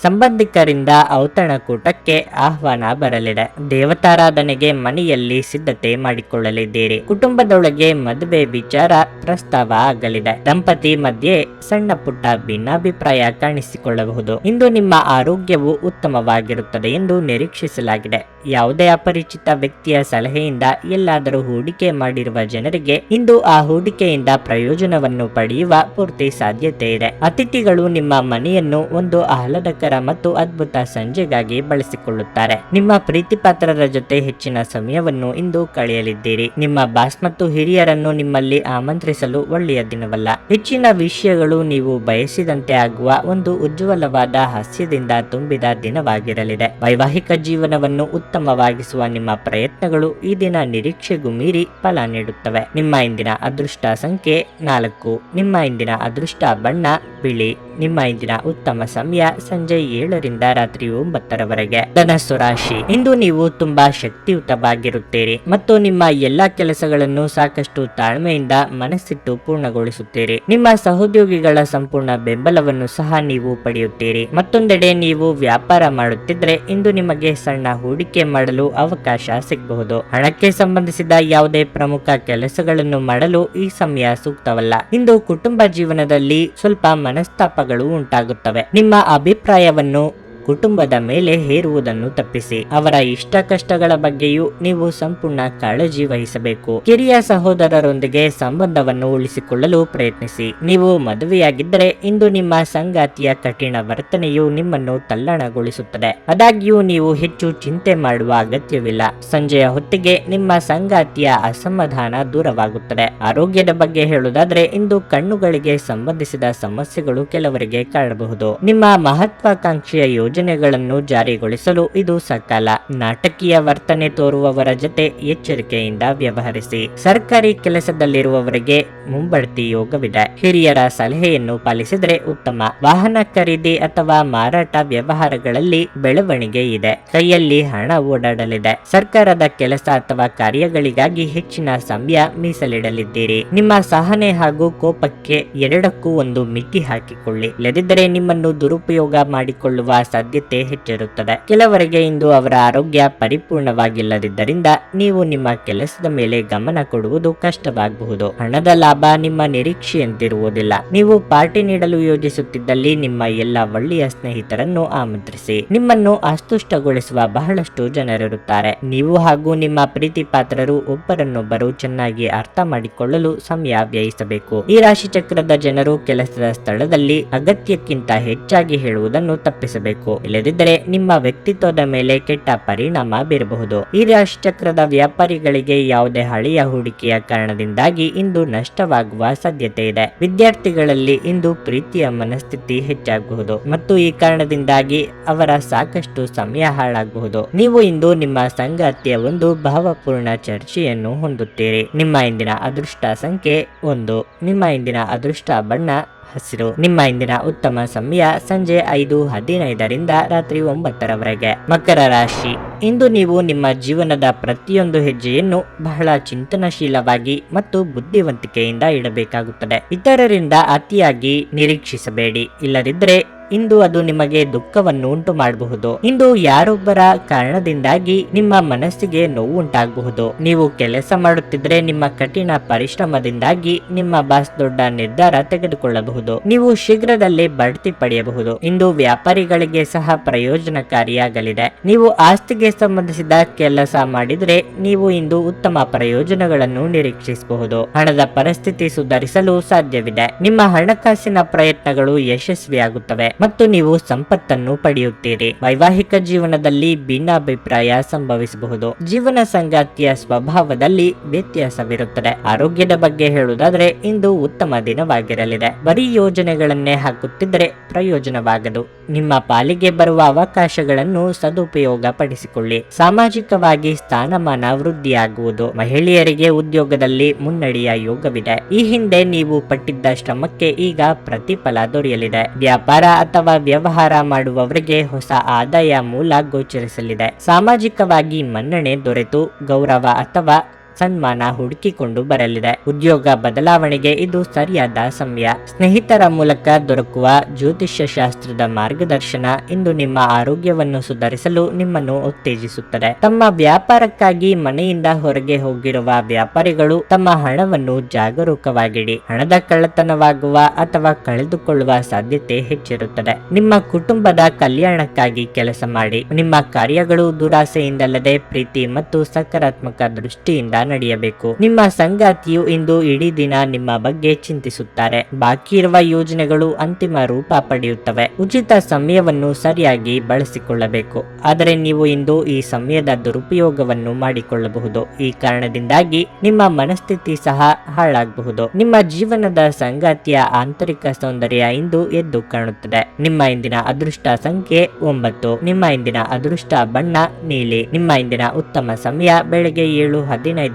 ಸಂಬಂಧಿಕರಿಂದ ಔತಣಕೂಟಕ್ಕೆ ಆಹ್ವಾನ ಬರಲಿದೆ. ದೇವತಾರಾಧನೆಗೆ ಮನೆಯಲ್ಲಿ ಸಿದ್ಧತೆ ಮಾಡಿಕೊಳ್ಳಲಿದ್ದೀರಿ. ಕುಟುಂಬದೊಳಗೆ ಮದುವೆ ವಿಚಾರ ಪ್ರಸ್ತಾವ ಆಗಲಿದೆ. ದಂಪತಿ ಮಧ್ಯೆ ಸಣ್ಣ ಪುಟ್ಟ ಭಿನ್ನಾಭಿಪ್ರಾಯ ಕಾಣಿಸಿಕೊಳ್ಳಬಹುದು. ಇಂದು ನಿಮ್ಮ ಆರೋಗ್ಯವು ಉತ್ತಮವಾಗಿರುತ್ತದೆ ಎಂದು ನಿರೀಕ್ಷಿಸಲಾಗಿದೆ. ಯಾವುದೇ ಅಪರಿಚಿತ ವ್ಯಕ್ತಿಯ ಸಲಹೆಯಿಂದ ಎಲ್ಲಾದರೂ ಹೂಡಿಕೆ ಮಾಡಿರುವ ಜನರಿಗೆ ಇಂದು ಆ ಹೂಡಿಕೆಯಿಂದ ಪ್ರಯೋಜನವನ್ನು ಪಡೆಯುವ ಪೂರ್ತಿ ಸಾಧ್ಯತೆ ಇದೆ. ಅತಿಥಿಗಳು ನಿಮ್ಮ ಮನೆಯನ್ನು ಒಂದು ಆಹ್ಲಾದಕರ ಮತ್ತು ಅದ್ಭುತ ಸಂಜೆಗಾಗಿ ಬಳಸಿಕೊಳ್ಳುತ್ತಾರೆ. ನಿಮ್ಮ ಪ್ರೀತಿಪಾತ್ರರ ಜೊತೆ ಹೆಚ್ಚಿನ ಸಮಯವನ್ನು ಇಂದು ಕಳೆಯಲಿದ್ದೀರಿ. ನಿಮ್ಮ ಬಾಸ್ ಮತ್ತು ಹಿರಿಯರನ್ನು ನಿಮ್ಮಲ್ಲಿ ಆಮಂತ್ರಿಸಲು ಒಳ್ಳೆಯ ದಿನವಲ್ಲ. ಹೆಚ್ಚಿನ ವಿಷಯಗಳು ನೀವು ಬಯಸಿದಂತೆ ಆಗುವ ಒಂದು ಉಜ್ವಲವಾದ ಹಾಸ್ಯದಿಂದ ತುಂಬಿದ ದಿನವಾಗಿರಲಿದೆ. ವೈವಾಹಿಕ ಜೀವನವನ್ನು ಉತ್ತಮವಾಗಿಸುವ ನಿಮ್ಮ ಪ್ರಯತ್ನಗಳು ಈ ದಿನ ನಿರೀಕ್ಷೆಗೂ ಮೀರಿ ಫಲ ನೀಡುತ್ತವೆ. ನಿಮ್ಮ ಇಂದಿನ ಅದೃಷ್ಟ ಸಂಖ್ಯೆ 4. ನಿಮ್ಮ ಇಂದಿನ ಅದೃಷ್ಟ ಬಣ್ಣ ಬಿಳಿ. ನಿಮ್ಮ ಇಂದಿನ ಉತ್ತಮ ಸಮಯ ಸಂಜೆ 7 ರಿಂದ ರಾತ್ರಿ 9 ಧನಸ್ಸು ರಾಶಿ. ಇಂದು ನೀವು ತುಂಬಾ ಶಕ್ತಿಯುತವಾಗಿರುತ್ತೀರಿ ಮತ್ತು ನಿಮ್ಮ ಎಲ್ಲಾ ಕೆಲಸಗಳನ್ನು ಸಾಕಷ್ಟು ತಾಳ್ಮೆಯಿಂದ ಮನಸ್ಸಿಟ್ಟು ಪೂರ್ಣಗೊಳಿಸುತ್ತೀರಿ. ನಿಮ್ಮ ಸಹೋದ್ಯೋಗಿಗಳ ಸಂಪೂರ್ಣ ಬೆಂಬಲವನ್ನು ಸಹ ನೀವು ಪಡೆಯುತ್ತೀರಿ. ಮತ್ತೊಂದೆಡೆ ನೀವು ವ್ಯಾಪಾರ ಮಾಡುತ್ತಿದ್ರೆ ಇಂದು ನಿಮಗೆ ಸಣ್ಣ ಹೂಡಿಕೆ ಮಾಡಲು ಅವಕಾಶ ಸಿಗಬಹುದು. ಹಣಕ್ಕೆ ಸಂಬಂಧಿಸಿದ ಯಾವುದೇ ಪ್ರಮುಖ ಕೆಲಸಗಳನ್ನು ಮಾಡಲು ಈ ಸಮಯ ಸೂಕ್ತವಲ್ಲ. ಇಂದು ಕುಟುಂಬ ಜೀವನದಲ್ಲಿ ಸ್ವಲ್ಪ ಮನಸ್ತಾಪಗಳು ಉಂಟಾಗುತ್ತವೆ. ನಿಮ್ಮ ಅಭಿಪ್ರಾಯವನ್ನು ಕುಟುಂಬದ ಮೇಲೆ ಹೇರುವುದನ್ನು ತಪ್ಪಿಸಿ. ಅವರ ಇಷ್ಟ ಕಷ್ಟಗಳ ಬಗ್ಗೆಯೂ ನೀವು ಸಂಪೂರ್ಣ ಕಾಳಜಿ ವಹಿಸಬೇಕು. ಕಿರಿಯ ಸಹೋದರರೊಂದಿಗೆ ಸಂಬಂಧವನ್ನು ಉಳಿಸಿಕೊಳ್ಳಲು ಪ್ರಯತ್ನಿಸಿ. ನೀವು ಮದುವೆಯಾಗಿದ್ದರೆ ಇಂದು ನಿಮ್ಮ ಸಂಗಾತಿಯ ಕಠಿಣ ವರ್ತನೆಯು ನಿಮ್ಮನ್ನು ತಲ್ಲಣಗೊಳಿಸುತ್ತದೆ. ಆದಾಗ್ಯೂ ನೀವು ಹೆಚ್ಚು ಚಿಂತೆ ಮಾಡುವ ಅಗತ್ಯವಿಲ್ಲ. ಸಂಜೆಯ ಹೊತ್ತಿಗೆ ನಿಮ್ಮ ಸಂಗಾತಿಯ ಅಸಮಾಧಾನ ದೂರವಾಗುತ್ತದೆ. ಆರೋಗ್ಯದ ಬಗ್ಗೆ ಹೇಳುವುದಾದ್ರೆ ಇಂದು ಕಣ್ಣುಗಳಿಗೆ ಸಂಬಂಧಿಸಿದ ಸಮಸ್ಯೆಗಳು ಕೆಲವರಿಗೆ ಕಾಡಬಹುದು. ನಿಮ್ಮ ಮಹತ್ವಾಕಾಂಕ್ಷೆಯ ಯೋಜನೆಗಳನ್ನು ಜಾರಿಗೊಳಿಸಲು ಇದು ಸಕಾಲ. ನಾಟಕೀಯ ವರ್ತನೆ ತೋರುವವರ ಜೊತೆ ಎಚ್ಚರಿಕೆಯಿಂದ ವ್ಯವಹರಿಸಿ. ಸರ್ಕಾರಿ ಕೆಲಸದಲ್ಲಿರುವವರಿಗೆ ಮುಂಬಡ್ತಿ ಯೋಗವಿದೆ. ಹಿರಿಯರ ಸಲಹೆಯನ್ನು ಪಾಲಿಸಿದರೆ ಉತ್ತಮ. ವಾಹನ ಖರೀದಿ ಅಥವಾ ಮಾರಾಟ ವ್ಯವಹಾರಗಳಲ್ಲಿ ಬೆಳವಣಿಗೆ ಇದೆ. ಕೈಯಲ್ಲಿ ಹಣ ಓಡಾಡಲಿದೆ. ಸರ್ಕಾರದ ಕೆಲಸ ಅಥವಾ ಕಾರ್ಯಗಳಿಗಾಗಿ ಹೆಚ್ಚಿನ ಸಮಯ ಮೀಸಲಿಡಲಿದ್ದೀರಿ. ನಿಮ್ಮ ಸಹನೆ ಹಾಗೂ ಕೋಪಕ್ಕೆ ಎರಡಕ್ಕೂ ಒಂದು ಮಿತಿ ಹಾಕಿಕೊಳ್ಳಿ. ಇಲ್ಲದಿದ್ದರೆ ನಿಮ್ಮನ್ನು ದುರುಪಯೋಗ ಮಾಡಿಕೊಳ್ಳುವ ಸಾಧ್ಯತೆ ಹೆಚ್ಚಿರುತ್ತದೆ. ಕೆಲವರಿಗೆ ಇಂದು ಅವರ ಆರೋಗ್ಯ ಪರಿಪೂರ್ಣವಾಗಿಲ್ಲದಿದ್ದರಿಂದ ನೀವು ನಿಮ್ಮ ಕೆಲಸದ ಮೇಲೆ ಗಮನ ಕೊಡುವುದು ಕಷ್ಟವಾಗಬಹುದು. ಹಣದ ಲಾಭ ನಿಮ್ಮ ನಿರೀಕ್ಷೆಯಂತಿರುವುದಿಲ್ಲ. ನೀವು ಪಾರ್ಟಿ ನೀಡಲು ಯೋಜಿಸುತ್ತಿದ್ದಲ್ಲಿ ನಿಮ್ಮ ಎಲ್ಲ ಒಳ್ಳೆಯ ಸ್ನೇಹಿತರನ್ನು ಆಮಂತ್ರಿಸಿ. ನಿಮ್ಮನ್ನು ಅಸ್ತುಷ್ಟಗೊಳಿಸುವ ಬಹಳಷ್ಟು ಜನರಿರುತ್ತಾರೆ. ನೀವು ಹಾಗೂ ನಿಮ್ಮ ಪ್ರೀತಿ ಪಾತ್ರರು ಒಬ್ಬರನ್ನೊಬ್ಬರು ಚೆನ್ನಾಗಿ ಅರ್ಥ ಮಾಡಿಕೊಳ್ಳಲು ಸಮಯ ವ್ಯಯಿಸಬೇಕು. ಈ ರಾಶಿ ಚಕ್ರದ ಜನರು ಕೆಲಸದ ಸ್ಥಳದಲ್ಲಿ ಅಗತ್ಯಕ್ಕಿಂತ ಹೆಚ್ಚಾಗಿ ಹೇಳುವುದನ್ನು ತಪ್ಪಿಸಬೇಕು. ಇಲ್ಲದಿದ್ದರೆ ನಿಮ್ಮ ವ್ಯಕ್ತಿತ್ವದ ಮೇಲೆ ಕೆಟ್ಟ ಪರಿಣಾಮ ಬೀರಬಹುದು. ಈ ರಾಶಿ ಚಕ್ರದ ವ್ಯಾಪಾರಿಗಳಿಗೆ ಯಾವುದೇ ಹಳೆಯ ಹೂಡಿಕೆಯ ಕಾರಣದಿಂದಾಗಿ ಇಂದು ನಷ್ಟವಾಗುವ ಸಾಧ್ಯತೆ ಇದೆ. ವಿದ್ಯಾರ್ಥಿಗಳಲ್ಲಿ ಇಂದು ಪ್ರೀತಿಯ ಮನಸ್ಥಿತಿ ಹೆಚ್ಚಾಗಬಹುದು ಮತ್ತು ಈ ಕಾರಣದಿಂದಾಗಿ ಅವರ ಸಾಕಷ್ಟು ಸಮಯ ಹಾಳಾಗಬಹುದು. ನೀವು ಇಂದು ನಿಮ್ಮ ಸಂಗಾತಿಯ ಒಂದು ಭಾವಪೂರ್ಣ ಚರ್ಚೆಯನ್ನು ಹೊಂದುತ್ತೀರಿ. ನಿಮ್ಮ ಇಂದಿನ ಅದೃಷ್ಟ ಸಂಖ್ಯೆ 1. ನಿಮ್ಮ ಇಂದಿನ ಅದೃಷ್ಟ ಬಣ್ಣ ಹಸಿರು. ನಿಮ್ಮ ಇಂದಿನ ಉತ್ತಮ ಸಮಯ ಸಂಜೆ 5:15 ರಾತ್ರಿ 9 ಮಕರ ರಾಶಿ. ಇಂದು ನೀವು ನಿಮ್ಮ ಜೀವನದ ಪ್ರತಿಯೊಂದು ಹೆಜ್ಜೆಯನ್ನು ಬಹಳ ಚಿಂತನಶೀಲವಾಗಿ ಮತ್ತು ಬುದ್ಧಿವಂತಿಕೆಯಿಂದ ಇಡಬೇಕಾಗುತ್ತದೆ. ಇತರರಿಂದ ಅತಿಯಾಗಿ ನಿರೀಕ್ಷಿಸಬೇಡಿ. ಇಲ್ಲದಿದ್ದರೆ ಇಂದು ಅದು ನಿಮಗೆ ದುಃಖವನ್ನು ಉಂಟು ಮಾಡಬಹುದು. ಇಂದು ಯಾರೊಬ್ಬರ ಕಾರಣದಿಂದಾಗಿ ನಿಮ್ಮ ಮನಸ್ಸಿಗೆ ನೋವು ಉಂಟಾಗಬಹುದು. ನೀವು ಕೆಲಸ ಮಾಡುತ್ತಿದ್ರೆ ನಿಮ್ಮ ಕಠಿಣ ಪರಿಶ್ರಮದಿಂದಾಗಿ ನಿಮ್ಮ ಬಾಸ್ ದೊಡ್ಡ ನಿರ್ಧಾರ ತೆಗೆದುಕೊಳ್ಳಬಹುದು. ನೀವು ಶೀಘ್ರದಲ್ಲೇ ಬಡ್ತಿ ಪಡೆಯಬಹುದು. ಇಂದು ವ್ಯಾಪಾರಿಗಳಿಗೆ ಸಹ ಪ್ರಯೋಜನಕಾರಿಯಾಗಲಿದೆ. ನೀವು ಆಸ್ತಿಗೆ ಸಂಬಂಧಿಸಿದ ಕೆಲಸ ಮಾಡಿದ್ರೆ ನೀವು ಇಂದು ಉತ್ತಮ ಪ್ರಯೋಜನಗಳನ್ನು ನಿರೀಕ್ಷಿಸಬಹುದು. ಹಣದ ಪರಿಸ್ಥಿತಿ ಸುಧಾರಿಸಲು ಸಾಧ್ಯವಿದೆ. ನಿಮ್ಮ ಹಣಕಾಸಿನ ಪ್ರಯತ್ನಗಳು ಯಶಸ್ವಿಯಾಗುತ್ತವೆ ಮತ್ತು ನೀವು ಸಂಪತ್ತನ್ನು ಪಡೆಯುತ್ತೀರಿ. ವೈವಾಹಿಕ ಜೀವನದಲ್ಲಿ ಭಿನ್ನಾಭಿಪ್ರಾಯ ಸಂಭವಿಸಬಹುದು. ಜೀವನ ಸಂಗಾತಿಯ ಸ್ವಭಾವದಲ್ಲಿ ವ್ಯತ್ಯಾಸವಿರುತ್ತದೆ. ಆರೋಗ್ಯದ ಬಗ್ಗೆ ಹೇಳುವುದಾದ್ರೆ ಇಂದು ಉತ್ತಮ ದಿನವಾಗಿರಲಿದೆ. ಬರೀ ಯೋಜನೆಗಳನ್ನೇ ಹಾಕುತ್ತಿದ್ದರೆ ಪ್ರಯೋಜನವಾಗದು. ನಿಮ್ಮ ಪಾಲಿಗೆ ಬರುವ ಅವಕಾಶಗಳನ್ನು ಸದುಪಯೋಗ ಪಡಿಸಿಕೊಳ್ಳಿ. ಸಾಮಾಜಿಕವಾಗಿ ಸ್ಥಾನಮಾನ ವೃದ್ಧಿಯಾಗುವುದು. ಮಹಿಳೆಯರಿಗೆ ಉದ್ಯೋಗದಲ್ಲಿ ಮುನ್ನಡೆಯ ಯೋಗವಿದೆ. ಈ ಹಿಂದೆ ನೀವು ಪಟ್ಟಿದ್ದ ಶ್ರಮಕ್ಕೆ ಈಗ ಪ್ರತಿಫಲ ದೊರೆಯಲಿದೆ. ವ್ಯಾಪಾರ ಅಥವಾ ವ್ಯವಹಾರ ಮಾಡುವವರಿಗೆ ಹೊಸ ಆದಾಯ ಮೂಲ ಗೋಚರಿಸಲಿದೆ. ಸಾಮಾಜಿಕವಾಗಿ ಮನ್ನಣೆ ದೊರೆತು ಗೌರವ ಅಥವಾ ಸನ್ಮಾನ ಹುಡುಕಿಕೊಂಡು ಬರಲಿದೆ. ಉದ್ಯೋಗ ಬದಲಾವಣೆಗೆ ಇದು ಸರಿಯಾದ ಸಮಯ. ಸ್ನೇಹಿತರ ಮೂಲಕ ದೊರಕುವ ಜ್ಯೋತಿಷ್ಯ ಶಾಸ್ತ್ರದ ಮಾರ್ಗದರ್ಶನ ಇಂದು ನಿಮ್ಮ ಆರೋಗ್ಯವನ್ನು ಸುಧಾರಿಸಲು ನಿಮ್ಮನ್ನು ಉತ್ತೇಜಿಸುತ್ತದೆ. ತಮ್ಮ ವ್ಯಾಪಾರಕ್ಕಾಗಿ ಮನೆಯಿಂದ ಹೊರಗೆ ಹೋಗಿರುವ ವ್ಯಾಪಾರಿಗಳು ತಮ್ಮ ಹಣವನ್ನು ಜಾಗರೂಕವಾಗಿಡಿ. ಹಣದ ಕಳ್ಳತನವಾಗುವ ಅಥವಾ ಕಳೆದುಕೊಳ್ಳುವ ಸಾಧ್ಯತೆ ಹೆಚ್ಚಿರುತ್ತದೆ. ನಿಮ್ಮ ಕುಟುಂಬದ ಕಲ್ಯಾಣಕ್ಕಾಗಿ ಕೆಲಸ ಮಾಡಿ. ನಿಮ್ಮ ಕಾರ್ಯಗಳು ದುರಾಸೆಯಿಂದಲ್ಲದೆ ಪ್ರೀತಿ ಮತ್ತು ಸಕಾರಾತ್ಮಕ ದೃಷ್ಟಿಯಿಂದ ನಡೆಯಬೇಕು. ನಿಮ್ಮ ಸಂಗಾತಿಯು ಇಂದು ಇಡೀ ದಿನ ನಿಮ್ಮ ಬಗ್ಗೆ ಚಿಂತಿಸುತ್ತಾರೆ. ಬಾಕಿ ಇರುವ ಯೋಜನೆಗಳು ಅಂತಿಮ ರೂಪ ಪಡೆಯುತ್ತವೆ. ಉಚಿತ ಸಮಯವನ್ನು ಸರಿಯಾಗಿ ಬಳಸಿಕೊಳ್ಳಬೇಕು. ಆದರೆ ನೀವು ಇಂದು ಈ ಸಮಯದ ದುರುಪಯೋಗವನ್ನು ಮಾಡಿಕೊಳ್ಳಬಹುದು. ಈ ಕಾರಣದಿಂದಾಗಿ ನಿಮ್ಮ ಮನಸ್ಥಿತಿ ಸಹ ಹಾಳಾಗಬಹುದು. ನಿಮ್ಮ ಜೀವನದ ಸಂಗಾತಿಯ ಆಂತರಿಕ ಸೌಂದರ್ಯ ಇಂದು ಎದ್ದು ಕಾಣುತ್ತದೆ. ನಿಮ್ಮ ಇಂದಿನ ಅದೃಷ್ಟ ಸಂಖ್ಯೆ 9. ನಿಮ್ಮ ಇಂದಿನ ಅದೃಷ್ಟ ಬಣ್ಣ ನೀಲಿ. ನಿಮ್ಮ ಇಂದಿನ ಉತ್ತಮ ಸಮಯ ಬೆಳಗ್ಗೆ 7:15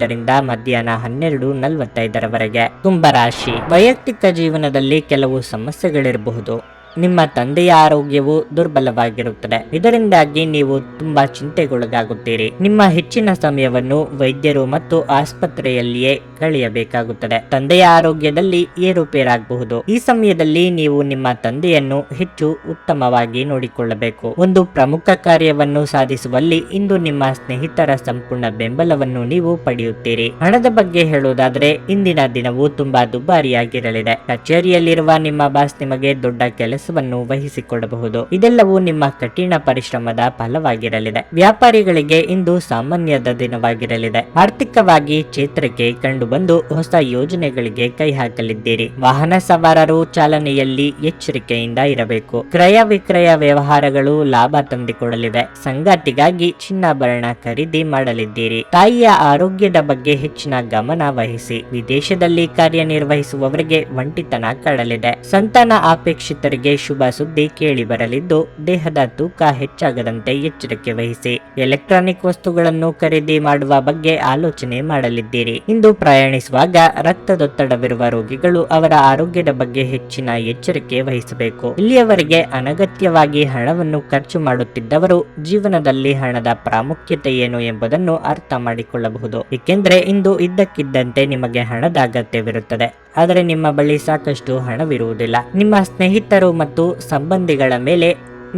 ಮಧ್ಯಾಹ್ನ 12:45 ಕುಂಭರಾಶಿ. ವೈಯಕ್ತಿಕ ಜೀವನದಲ್ಲಿ ಕೆಲವು ಸಮಸ್ಯೆಗಳಿರಬಹುದು. ನಿಮ್ಮ ತಂದೆಯ ಆರೋಗ್ಯವು ದುರ್ಬಲವಾಗಿರುತ್ತದೆ. ಇದರಿಂದಾಗಿ ನೀವು ತುಂಬಾ ಚಿಂತೆಗೊಳಗಾಗುತ್ತೀರಿ. ನಿಮ್ಮ ಹೆಚ್ಚಿನ ಸಮಯವನ್ನು ವೈದ್ಯರು ಮತ್ತು ಆಸ್ಪತ್ರೆಯಲ್ಲಿಯೇ ಕಳೆಯಬೇಕಾಗುತ್ತದೆ. ತಂದೆಯ ಆರೋಗ್ಯದಲ್ಲಿ ಏರುಪೇರಾಗಬಹುದು. ಈ ಸಮಯದಲ್ಲಿ ನೀವು ನಿಮ್ಮ ತಂದೆಯನ್ನು ಹೆಚ್ಚು ಉತ್ತಮವಾಗಿ ನೋಡಿಕೊಳ್ಳಬೇಕು. ಒಂದು ಪ್ರಮುಖ ಕಾರ್ಯವನ್ನು ಸಾಧಿಸುವಲ್ಲಿ ಇಂದು ನಿಮ್ಮ ಸ್ನೇಹಿತರ ಸಂಪೂರ್ಣ ಬೆಂಬಲವನ್ನು ನೀವು ಪಡೆಯುತ್ತೀರಿ. ಹಣದ ಬಗ್ಗೆ ಹೇಳುವುದಾದರೆ ಇಂದಿನ ದಿನವು ತುಂಬಾ ದುಬಾರಿಯಾಗಿರಲಿದೆ. ಕಚೇರಿಯಲ್ಲಿರುವ ನಿಮ್ಮ ಬಾಸ್ ನಿಮಗೆ ದೊಡ್ಡ ಕೆಲಸ ಕೆಲಸವನ್ನು ವಹಿಸಿಕೊಡಬಹುದು. ಇದೆಲ್ಲವೂ ನಿಮ್ಮ ಕಠಿಣ ಪರಿಶ್ರಮದ ಫಲವಾಗಿರಲಿದೆ. ವ್ಯಾಪಾರಿಗಳಿಗೆ ಇಂದು ಸಾಮಾನ್ಯದ ದಿನವಾಗಿರಲಿದೆ. ಆರ್ಥಿಕವಾಗಿ ಚೇತರಿಕೆ ಕಂಡುಬಂದು ಹೊಸ ಯೋಜನೆಗಳಿಗೆ ಕೈ ಹಾಕಲಿದ್ದೀರಿ. ವಾಹನ ಸವಾರರು ಚಾಲನೆಯಲ್ಲಿ ಎಚ್ಚರಿಕೆಯಿಂದ ಇರಬೇಕು. ಕ್ರಯ ವಿಕ್ರಯ ವ್ಯವಹಾರಗಳು ಲಾಭ ತಂದುಕೊಡಲಿವೆ. ಸಂಗಾತಿಗಾಗಿ ಚಿನ್ನಾಭರಣ ಖರೀದಿ ಮಾಡಲಿದ್ದೀರಿ. ತಾಯಿಯ ಆರೋಗ್ಯದ ಬಗ್ಗೆ ಹೆಚ್ಚಿನ ಗಮನ ವಹಿಸಿ. ವಿದೇಶದಲ್ಲಿ ಕಾರ್ಯನಿರ್ವಹಿಸುವವರಿಗೆ ಒಂಟಿತನ ಕಾಡಲಿದೆ. ಸಂತಾನ ಅಪೇಕ್ಷಿತರಿಗೆ ಶುಭ ಸುದ್ದಿ ಕೇಳಿ ಬರಲಿದ್ದು ದೇಹದ ತೂಕ ಹೆಚ್ಚಾಗದಂತೆ ಎಚ್ಚರಿಕೆ ವಹಿಸಿ. ಎಲೆಕ್ಟ್ರಾನಿಕ್ ವಸ್ತುಗಳನ್ನು ಖರೀದಿ ಮಾಡುವ ಬಗ್ಗೆ ಆಲೋಚನೆ ಮಾಡಲಿದ್ದೀರಿ. ಇಂದು ಪ್ರಯಾಣಿಸುವಾಗ ರಕ್ತದೊತ್ತಡವಿರುವ ರೋಗಿಗಳು ಅವರ ಆರೋಗ್ಯದ ಬಗ್ಗೆ ಹೆಚ್ಚಿನ ಎಚ್ಚರಿಕೆ ವಹಿಸಬೇಕು. ಇಲ್ಲಿಯವರೆಗೆ ಅನಗತ್ಯವಾಗಿ ಹಣವನ್ನು ಖರ್ಚು ಮಾಡುತ್ತಿದ್ದವರು ಜೀವನದಲ್ಲಿ ಹಣದ ಪ್ರಾಮುಖ್ಯತೆ ಏನು ಎಂಬುದನ್ನು ಅರ್ಥ ಮಾಡಿಕೊಳ್ಳಬಹುದು. ಏಕೆಂದರೆ ಇಂದು ಇದ್ದಕ್ಕಿದ್ದಂತೆ ನಿಮಗೆ ಹಣದ ಅಗತ್ಯವಿರುತ್ತದೆ, ಆದರೆ ನಿಮ್ಮ ಬಳಿ ಸಾಕಷ್ಟು ಹಣವಿರುವುದಿಲ್ಲ. ನಿಮ್ಮ ಸ್ನೇಹಿತರು ಮತ್ತು ಸಂಬಂಧಿಗಳ ಮೇಲೆ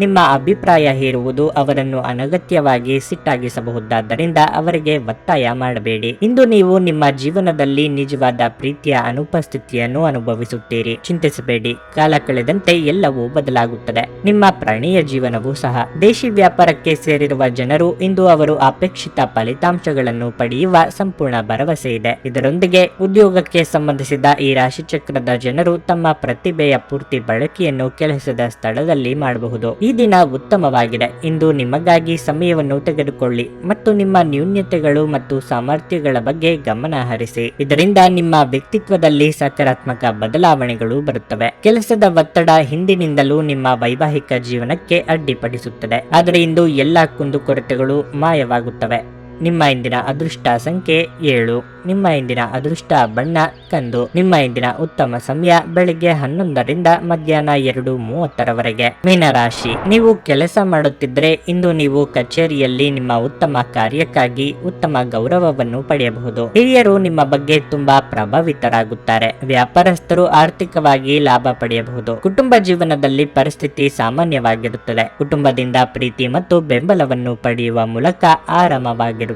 ನಿಮ್ಮ ಅಭಿಪ್ರಾಯ ಹೇರುವುದು ಅವರನ್ನು ಅನಗತ್ಯವಾಗಿ ಸಿಟ್ಟಾಗಿಸಬಹುದಾದ್ದರಿಂದ ಅವರಿಗೆ ಒತ್ತಾಯ ಮಾಡಬೇಡಿ. ಇಂದು ನೀವು ನಿಮ್ಮ ಜೀವನದಲ್ಲಿ ನಿಜವಾದ ಪ್ರೀತಿಯ ಅನುಪಸ್ಥಿತಿಯನ್ನು ಅನುಭವಿಸುತ್ತೀರಿ. ಚಿಂತಿಸಬೇಡಿ, ಕಾಲ ಕಳೆದಂತೆ ಎಲ್ಲವೂ ಬದಲಾಗುತ್ತದೆ. ನಿಮ್ಮ ಪ್ರಣಯ ಜೀವನವೂ ಸಹ. ದೇಶಿ ವ್ಯಾಪಾರಕ್ಕೆ ಸೇರಿರುವ ಜನರು ಇಂದು ಅವರು ಅಪೇಕ್ಷಿತ ಫಲಿತಾಂಶಗಳನ್ನು ಪಡೆಯುವ ಸಂಪೂರ್ಣ ಭರವಸೆ ಇದೆ. ಇದರೊಂದಿಗೆ ಉದ್ಯೋಗಕ್ಕೆ ಸಂಬಂಧಿಸಿದ ಈ ರಾಶಿಚಕ್ರದ ಜನರು ತಮ್ಮ ಪ್ರತಿಭೆಯ ಪೂರ್ತಿ ಬಳಕೆಯನ್ನು ಕೆಲಸದ ಸ್ಥಳದಲ್ಲಿ ಮಾಡಬಹುದು. ಈ ದಿನ ಉತ್ತಮವಾಗಿದೆ. ಇಂದು ನಿಮಗಾಗಿ ಸಮಯವನ್ನು ತೆಗೆದುಕೊಳ್ಳಿ ಮತ್ತು ನಿಮ್ಮ ನ್ಯೂನ್ಯತೆಗಳು ಮತ್ತು ಸಾಮರ್ಥ್ಯಗಳ ಬಗ್ಗೆ ಗಮನ ಹರಿಸಿ. ಇದರಿಂದ ನಿಮ್ಮ ವ್ಯಕ್ತಿತ್ವದಲ್ಲಿ ಸಕಾರಾತ್ಮಕ ಬದಲಾವಣೆಗಳು ಬರುತ್ತವೆ. ಕೆಲಸದ ಒತ್ತಡ ಹಿಂದಿನಿಂದಲೂ ನಿಮ್ಮ ವೈವಾಹಿಕ ಜೀವನಕ್ಕೆ ಅಡ್ಡಿಪಡಿಸುತ್ತದೆ, ಆದರೆ ಇಂದು ಎಲ್ಲಾ ಕುಂದುಕೊರತೆಗಳು ಮಾಯವಾಗುತ್ತವೆ. ನಿಮ್ಮ ಇಂದಿನ ಅದೃಷ್ಟ ಸಂಖ್ಯೆ 7. ನಿಮ್ಮ ಇಂದಿನ ಅದೃಷ್ಟ ಬಣ್ಣ ಕಂದು. ನಿಮ್ಮ ಇಂದಿನ ಉತ್ತಮ ಸಮಯ ಬೆಳಿಗ್ಗೆ 11ರಿಂದ ಮಧ್ಯಾಹ್ನ 2:30ರವರೆಗೆ. ಮೀನರಾಶಿ, ನೀವು ಕೆಲಸ ಮಾಡುತ್ತಿದ್ದರೆ ಇಂದು ನೀವು ಕಚೇರಿಯಲ್ಲಿ ನಿಮ್ಮ ಉತ್ತಮ ಕಾರ್ಯಕ್ಕಾಗಿ ಉತ್ತಮ ಗೌರವವನ್ನು ಪಡೆಯಬಹುದು. ಹಿರಿಯರು ನಿಮ್ಮ ಬಗ್ಗೆ ತುಂಬಾ ಪ್ರಭಾವಿತರಾಗುತ್ತಾರೆ. ವ್ಯಾಪಾರಸ್ಥರು ಆರ್ಥಿಕವಾಗಿ ಲಾಭ ಪಡೆಯಬಹುದು. ಕುಟುಂಬ ಜೀವನದಲ್ಲಿ ಪರಿಸ್ಥಿತಿ ಸಾಮಾನ್ಯವಾಗಿರುತ್ತದೆ. ಕುಟುಂಬದಿಂದ ಪ್ರೀತಿ ಮತ್ತು ಬೆಂಬಲವನ್ನು ಪಡೆಯುವ ಮೂಲಕ ಆರಾಮವಾಗಿರುತ್ತದೆ.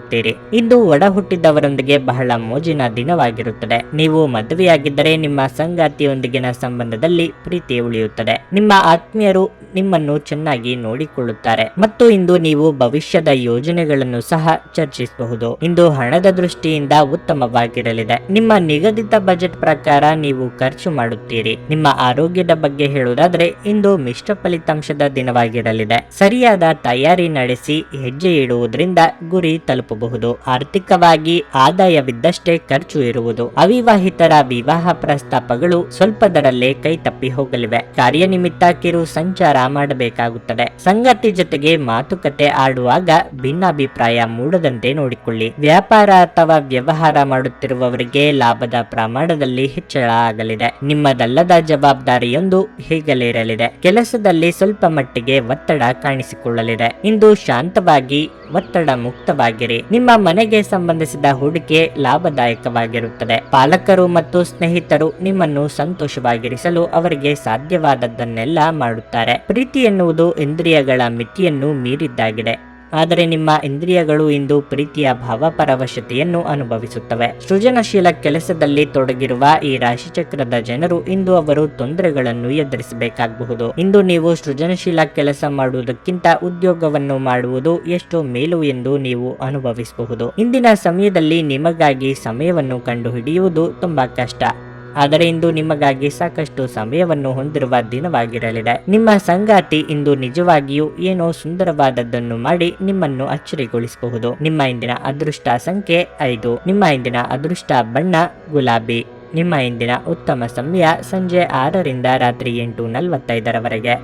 ಇಂದು ಒಡ ಹುಟ್ಟಿದವರೊಂದಿಗೆ ಬಹಳ ಮೋಜಿನ ದಿನವಾಗಿರುತ್ತದೆ. ನೀವು ಮದುವೆಯಾಗಿದ್ದರೆ ನಿಮ್ಮ ಸಂಗಾತಿಯೊಂದಿಗಿನ ಸಂಬಂಧದಲ್ಲಿ ಪ್ರೀತಿ ಉಳಿಯುತ್ತದೆ. ನಿಮ್ಮ ಆತ್ಮೀಯರು ನಿಮ್ಮನ್ನು ಚೆನ್ನಾಗಿ ನೋಡಿಕೊಳ್ಳುತ್ತಾರೆ ಮತ್ತು ಇಂದು ನೀವು ಭವಿಷ್ಯದ ಯೋಜನೆಗಳನ್ನು ಸಹ ಚರ್ಚಿಸಬಹುದು. ಇಂದು ಹಣದ ದೃಷ್ಟಿಯಿಂದ ಉತ್ತಮವಾಗಿರಲಿದೆ. ನಿಮ್ಮ ನಿಗದಿತ ಬಜೆಟ್ ಪ್ರಕಾರ ನೀವು ಖರ್ಚು ಮಾಡುತ್ತೀರಿ. ನಿಮ್ಮ ಆರೋಗ್ಯದ ಬಗ್ಗೆ ಹೇಳುವುದಾದರೆ ಇಂದು ಮಿಶ್ರ ಫಲಿತಾಂಶದ ದಿನವಾಗಿರಲಿದೆ. ಸರಿಯಾದ ತಯಾರಿ ನಡೆಸಿ ಹೆಜ್ಜೆ ಇಡುವುದರಿಂದ ಗುರಿ ತಲುಪಬಹುದು. ಆರ್ಥಿಕವಾಗಿ ಆದಾಯವಿದ್ದಷ್ಟೇ ಖರ್ಚು ಇರುವುದು. ಅವಿವಾಹಿತರ ವಿವಾಹ ಪ್ರಸ್ತಾಪಗಳು ಸ್ವಲ್ಪದರಲ್ಲೇ ಕೈ ತಪ್ಪಿ ಹೋಗಲಿವೆ. ಕಾರ್ಯನಿಮಿತ್ತ ಕಿರು ಸಂಚಾರ ಮಾಡಬೇಕಾಗುತ್ತದೆ. ಸಂಗಾತಿ ಜೊತೆಗೆ ಮಾತುಕತೆ ಆಡುವಾಗ ಭಿನ್ನಾಭಿಪ್ರಾಯ ಮೂಡದಂತೆ ನೋಡಿಕೊಳ್ಳಿ. ವ್ಯಾಪಾರ ಅಥವಾ ವ್ಯವಹಾರ ಮಾಡುತ್ತಿರುವವರಿಗೆ ಲಾಭದ ಪ್ರಮಾಣದಲ್ಲಿ ಹೆಚ್ಚಳ ಆಗಲಿದೆ. ನಿಮ್ಮದಲ್ಲದ ಜವಾಬ್ದಾರಿಯೊಂದು ಹೀಗಲೇ ಇರಲಿದೆ. ಕೆಲಸದಲ್ಲಿ ಸ್ವಲ್ಪ ಮಟ್ಟಿಗೆ ಒತ್ತಡ ಕಾಣಿಸಿಕೊಳ್ಳಲಿದೆ. ಇಂದು ಶಾಂತವಾಗಿ ಒತ್ತಡ ಮುಕ್ತವಾಗಿರಿ. ನಿಮ್ಮ ಮನೆಗೆ ಸಂಬಂಧಿಸಿದ ಹೂಡಿಕೆ ಲಾಭದಾಯಕವಾಗಿರುತ್ತದೆ. ಪಾಲಕರು ಮತ್ತು ಸ್ನೇಹಿತರು ನಿಮ್ಮನ್ನು ಸಂತೋಷವಾಗಿರಿಸಲು ಅವರಿಗೆ ಸಾಧ್ಯವಾದದ್ದನ್ನೆಲ್ಲ ಮಾಡುತ್ತಾರೆ. ಪ್ರೀತಿ ಎನ್ನುವುದು ಇಂದ್ರಿಯಗಳ ಮಿತಿಯನ್ನು ಮೀರಿದ್ದಾಗಿದೆ, ಆದರೆ ನಿಮ್ಮ ಇಂದ್ರಿಯಗಳು ಇಂದು ಪ್ರೀತಿಯ ಭಾವಪರವಶತೆಯನ್ನು ಅನುಭವಿಸುತ್ತವೆ. ಸೃಜನಶೀಲ ಕೆಲಸದಲ್ಲಿ ತೊಡಗಿರುವ ಈ ರಾಶಿಚಕ್ರದ ಜನರು ಇಂದು ಅವರು ತೊಂದರೆಗಳನ್ನು ಎದುರಿಸಬೇಕಾಗಬಹುದು. ಇಂದು ನೀವು ಸೃಜನಶೀಲ ಕೆಲಸ ಮಾಡುವುದಕ್ಕಿಂತ ಉದ್ಯೋಗವನ್ನು ಮಾಡುವುದು ಎಷ್ಟೋ ಮೇಲು ಎಂದು ನೀವು ಅನುಭವಿಸಬಹುದು. ಇಂದಿನ ಸಮಯದಲ್ಲಿ ನಿಮಗಾಗಿ ಸಮಯವನ್ನು ಕಂಡುಹಿಡಿಯುವುದು ತುಂಬಾ ಕಷ್ಟ, ಆದರೆ ಇಂದು ನಿಮಗಾಗಿ ಸಾಕಷ್ಟು ಸಮಯವನ್ನು ಹೊಂದಿರುವ ದಿನವಾಗಿರಲಿದೆ. ನಿಮ್ಮ ಸಂಗಾತಿ ಇಂದು ನಿಜವಾಗಿಯೂ ಏನೋ ಸುಂದರವಾದದ್ದನ್ನು ಮಾಡಿ ನಿಮ್ಮನ್ನು ಅಚ್ಚರಿಗೊಳಿಸಬಹುದು. ನಿಮ್ಮ ಇಂದಿನ ಅದೃಷ್ಟ ಸಂಖ್ಯೆ 5. ನಿಮ್ಮ ಇಂದಿನ ಅದೃಷ್ಟ ಬಣ್ಣ ಗುಲಾಬಿ. ನಿಮ್ಮ ಇಂದಿನ ಉತ್ತಮ ಸಮಯ ಸಂಜೆ 6ರಿಂದ ರಾತ್ರಿ 8:45ರವರೆಗೆ.